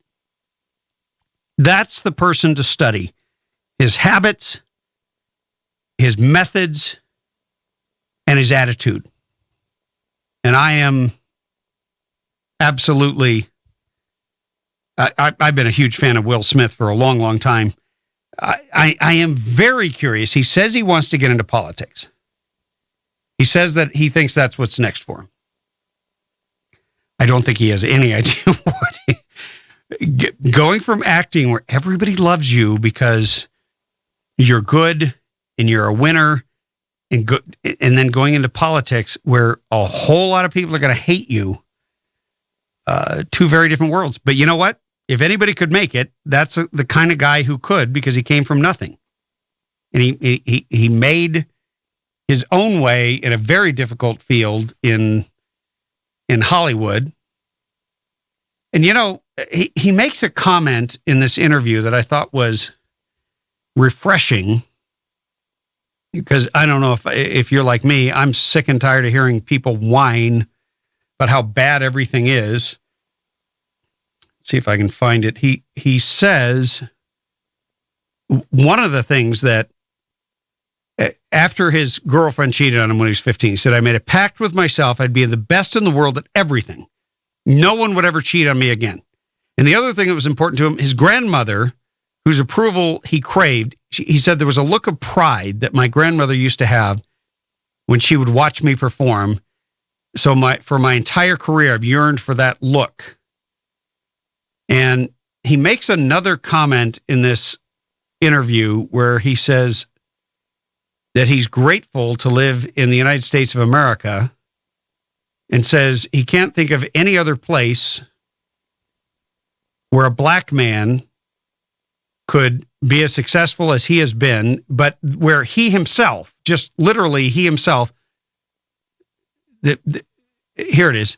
That's the person to study. His habits, his methods, and his attitude. And I am absolutely, I've been a huge fan of Will Smith for a long, long time. I am very curious. He says he wants to get into politics. He says that he thinks that's what's next for him. I don't think he has any idea what going from acting where everybody loves you because you're good and you're a winner, and then going into politics where a whole lot of people are going to hate you. Two very different worlds. But you know what? If anybody could make it, that's the kind of guy who could, because he came from nothing. And he made his own way in a very difficult field in Hollywood. And he makes a comment in this interview that I thought was refreshing, because I don't know if you're like me, I'm sick and tired of hearing people whine about how bad everything is. Let's see if I can find it. He says one of the things that after his girlfriend cheated on him when he was 15, he said, I made a pact with myself. I'd be the best in the world at everything. No one would ever cheat on me again. And the other thing that was important to him, his grandmother, whose approval he craved, he said there was a look of pride that my grandmother used to have when she would watch me perform. So for my entire career, I've yearned for that look. And he makes another comment in this interview where he says that he's grateful to live in the United States of America and says he can't think of any other place where a black man could be as successful as he has been, but where he himself, just literally he himself, here it is.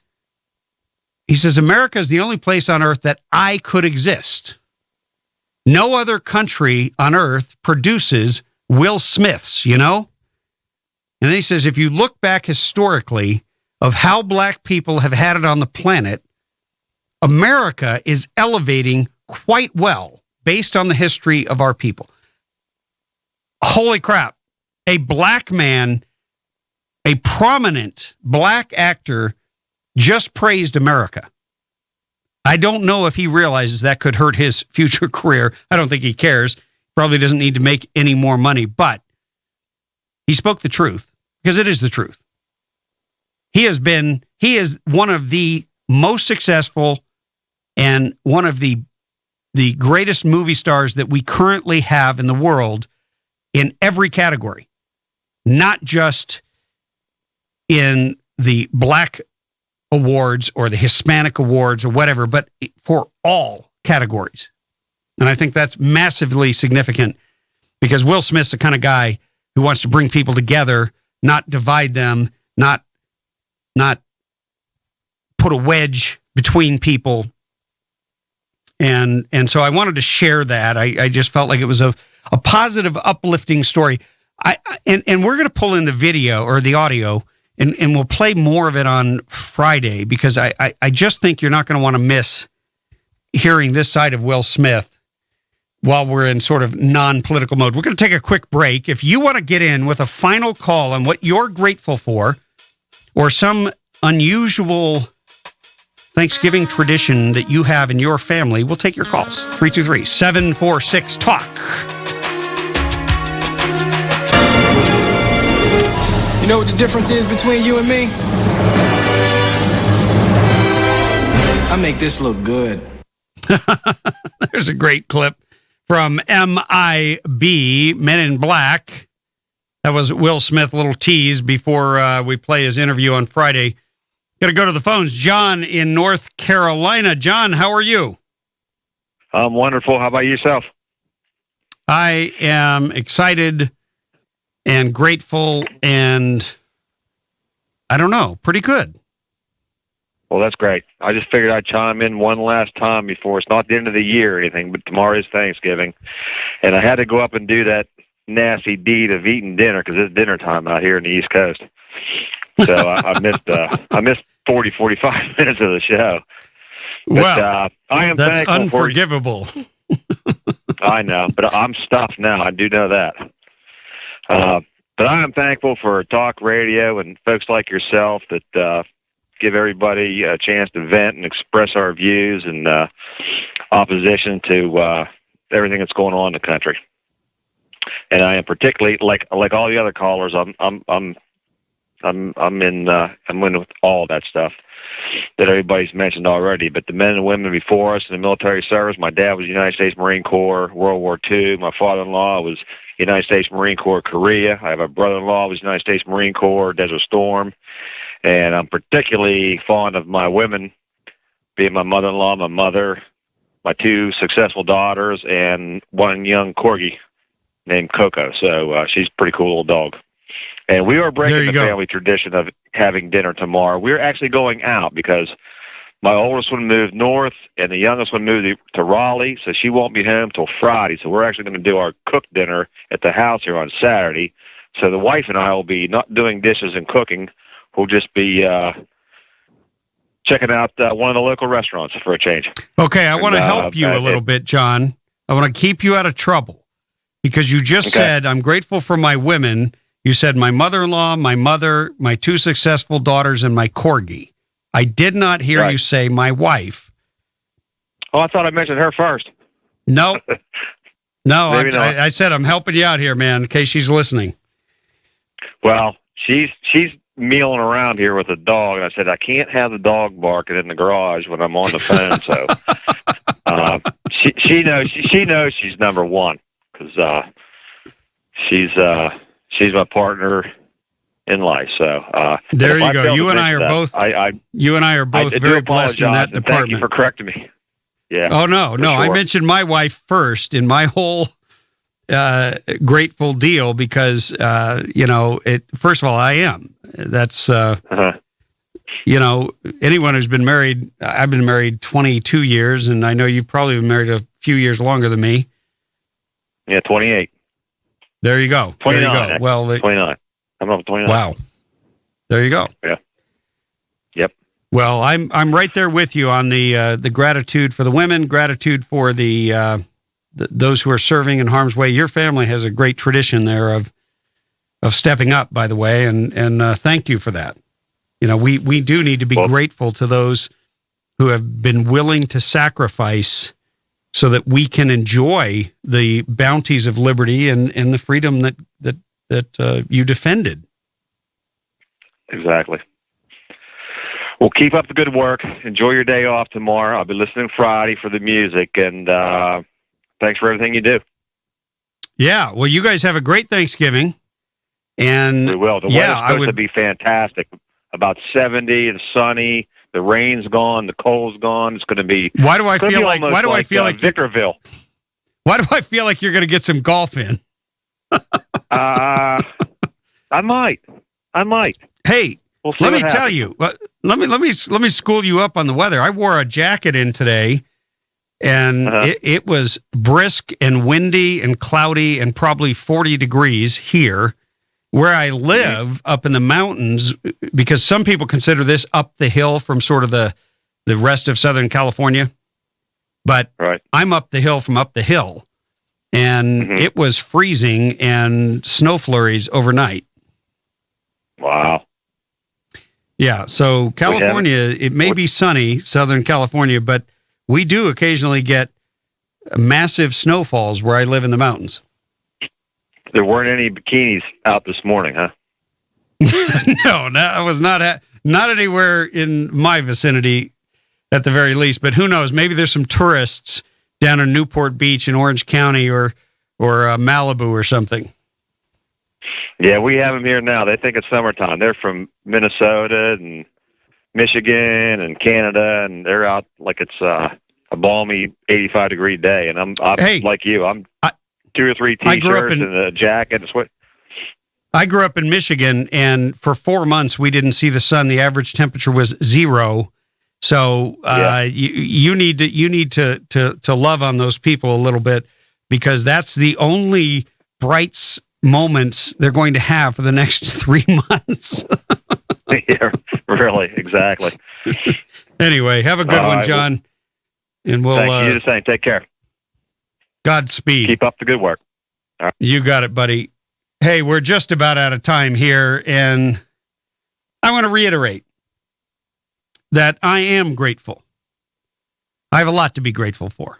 He says, America is the only place on earth that I could exist. No other country on earth produces Will Smiths, you know? And then he says, if you look back historically of how black people have had it on the planet, America is elevating quite well based on the history of our people. Holy crap. A black man, a prominent black actor, just praised America. I don't know if he realizes that could hurt his future career. I don't think he cares. Probably doesn't need to make any more money, but he spoke the truth because it is the truth. He is one of the most successful and one of the greatest movie stars that we currently have in the world in every category, not just in the black awards or the Hispanic awards or whatever, but for all categories. And I think that's massively significant because Will Smith's the kind of guy who wants to bring people together, not divide them, not put a wedge between people. And so I wanted to share that. I just felt like it was a positive, uplifting story. And we're going to pull in the video or the audio, and we'll play more of it on Friday because I just think you're not going to want to miss hearing this side of Will Smith while we're in sort of non-political mode. We're going to take a quick break. If you want to get in with a final call on what you're grateful for or some unusual Thanksgiving tradition that you have in your family, we'll take your calls. 323-746-TALK. You know what the difference is between you and me? I make this look good. There's a great clip from MIB, Men in Black. That was Will Smith, a little tease before we play his interview on Friday. Got to go to the phones. John in North Carolina. John, how are you? I'm wonderful. How about yourself? I am excited and grateful and, I don't know, pretty good. Well, that's great. I just figured I'd chime in one last time before it's not the end of the year or anything, but tomorrow is Thanksgiving. And I had to go up and do that nasty deed of eating dinner because it's dinner time out here in the East Coast. So I missed 40, 45 minutes of the show. But, well, I am that's thankful unforgivable. I know, but I'm stuffed now. I do know that. But I am thankful for talk radio and folks like yourself that give everybody a chance to vent and express our views and opposition to everything that's going on in the country. And I am particularly like all the other callers. I'm in with all that stuff that everybody's mentioned already. But the men and women before us in the military service, my dad was United States Marine Corps, World War II. My father-in-law was United States Marine Corps, Korea. I have a brother-in-law who was United States Marine Corps, Desert Storm. And I'm particularly fond of my women, being my mother-in-law, my mother, my two successful daughters, and one young corgi named Coco. So she's a pretty cool little dog. And we are breaking the family tradition of having dinner tomorrow. We're actually going out because my oldest one moved north and the youngest one moved to Raleigh, so she won't be home till Friday. So we're actually going to do our cooked dinner at the house here on Saturday. So the wife and I will be not doing dishes and cooking. We'll just be checking out one of the local restaurants for a change. Okay, I want to help you a little bit, John. I want to keep you out of trouble because you just said, I'm grateful for my women. You said my mother-in-law, my mother, my two successful daughters, and my corgi. I did not hear you say my wife. Oh, I thought I mentioned her first. No. No, I said I'm helping you out here, man, in case she's listening. Well, she's mealing around here with a dog, and I said I can't have the dog barking in the garage when I'm on the phone. So she knows she's number one because she's my partner in life. So there you go. You and I are both. You and I are both very blessed in that department. Thank you for correcting me. Yeah. Oh no. Sure. I mentioned my wife first in my whole grateful deal because First of all, I am. That's anyone who's been married. I've been married 22 years, and I know you've probably been married a few years longer than me. Yeah, 28. There you go. 29. There you go. Well, 29. I'm up 29. Wow. There you go. Yeah. Yep. Well, I'm right there with you on the gratitude for the women, gratitude for those who are serving in harm's way. Your family has a great tradition there of stepping up, by the way, and thank you for that. We do need to be grateful to those who have been willing to sacrifice so that we can enjoy the bounties of liberty and the freedom that you defended. Exactly. Well, keep up the good work. Enjoy your day off tomorrow. I'll be listening Friday for the music, and thanks for everything you do. Yeah. Well, you guys have a great Thanksgiving. And we will. The weather's supposed to be fantastic. About 70, it's sunny. The rain's gone. The cold's gone. It's going to be. Why do I feel like Victorville? Why do I feel like you're going to get some golf in? I might. Hey, let me tell you. Let me school you up on the weather. I wore a jacket in today, and it was brisk and windy and cloudy and probably 40 degrees here. Where I live up in the mountains, because some people consider this up the hill from sort of the rest of Southern California, but I'm up the hill from up the hill, and it was freezing and snow flurries overnight. Wow. Yeah, so California, it may be sunny, Southern California, but we do occasionally get massive snowfalls where I live in the mountains. There weren't any bikinis out this morning, huh? No, that was not anywhere in my vicinity, at the very least. But who knows? Maybe there's some tourists down in Newport Beach in Orange County or Malibu or something. Yeah, we have them here now. They think it's summertime. They're from Minnesota and Michigan and Canada, and they're out like it's a balmy 85-degree day. And I'm like you. I'm 2 or 3 T-shirts and a jacket and sweat. I grew up in Michigan, and for 4 months we didn't see the sun. The average temperature was 0. So you need to love on those people a little bit, because that's the only bright moments they're going to have for the next 3 months. Yeah, really, exactly. Anyway, have a good one, John. And we'll thank you the same. Take care. Godspeed. Keep up the good work. All right. You got it, buddy. Hey, we're just about out of time here, and I want to reiterate that I am grateful. I have a lot to be grateful for.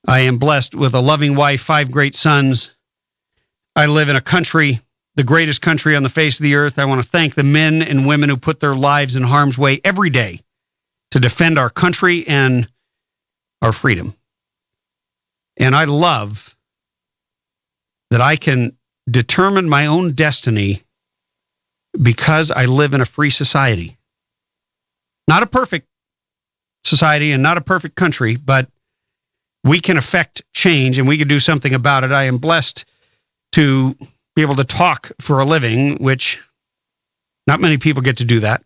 I am blessed with a loving wife, 5 great sons. I live in a country, the greatest country on the face of the earth. I want to thank the men and women who put their lives in harm's way every day to defend our country and our freedom. And I love that I can determine my own destiny because I live in a free society. Not a perfect society and not a perfect country, but we can affect change and we can do something about it. I am blessed to be able to talk for a living, which not many people get to do that.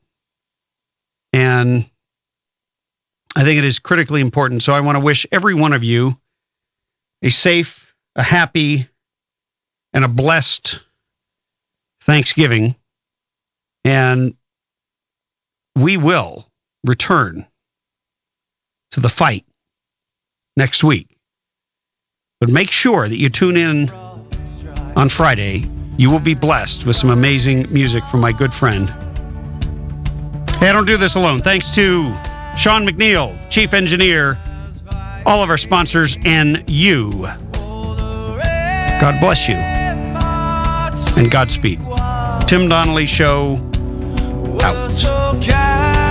And I think it is critically important. So I want to wish every one of you a safe, a happy, and a blessed Thanksgiving. And we will return to the fight next week. But make sure that you tune in on Friday. You will be blessed with some amazing music from my good friend. Hey, I don't do this alone. Thanks to Sean McNeil, Chief Engineer, all of our sponsors, and you. God bless you. And Godspeed. Tim Donnelly Show out.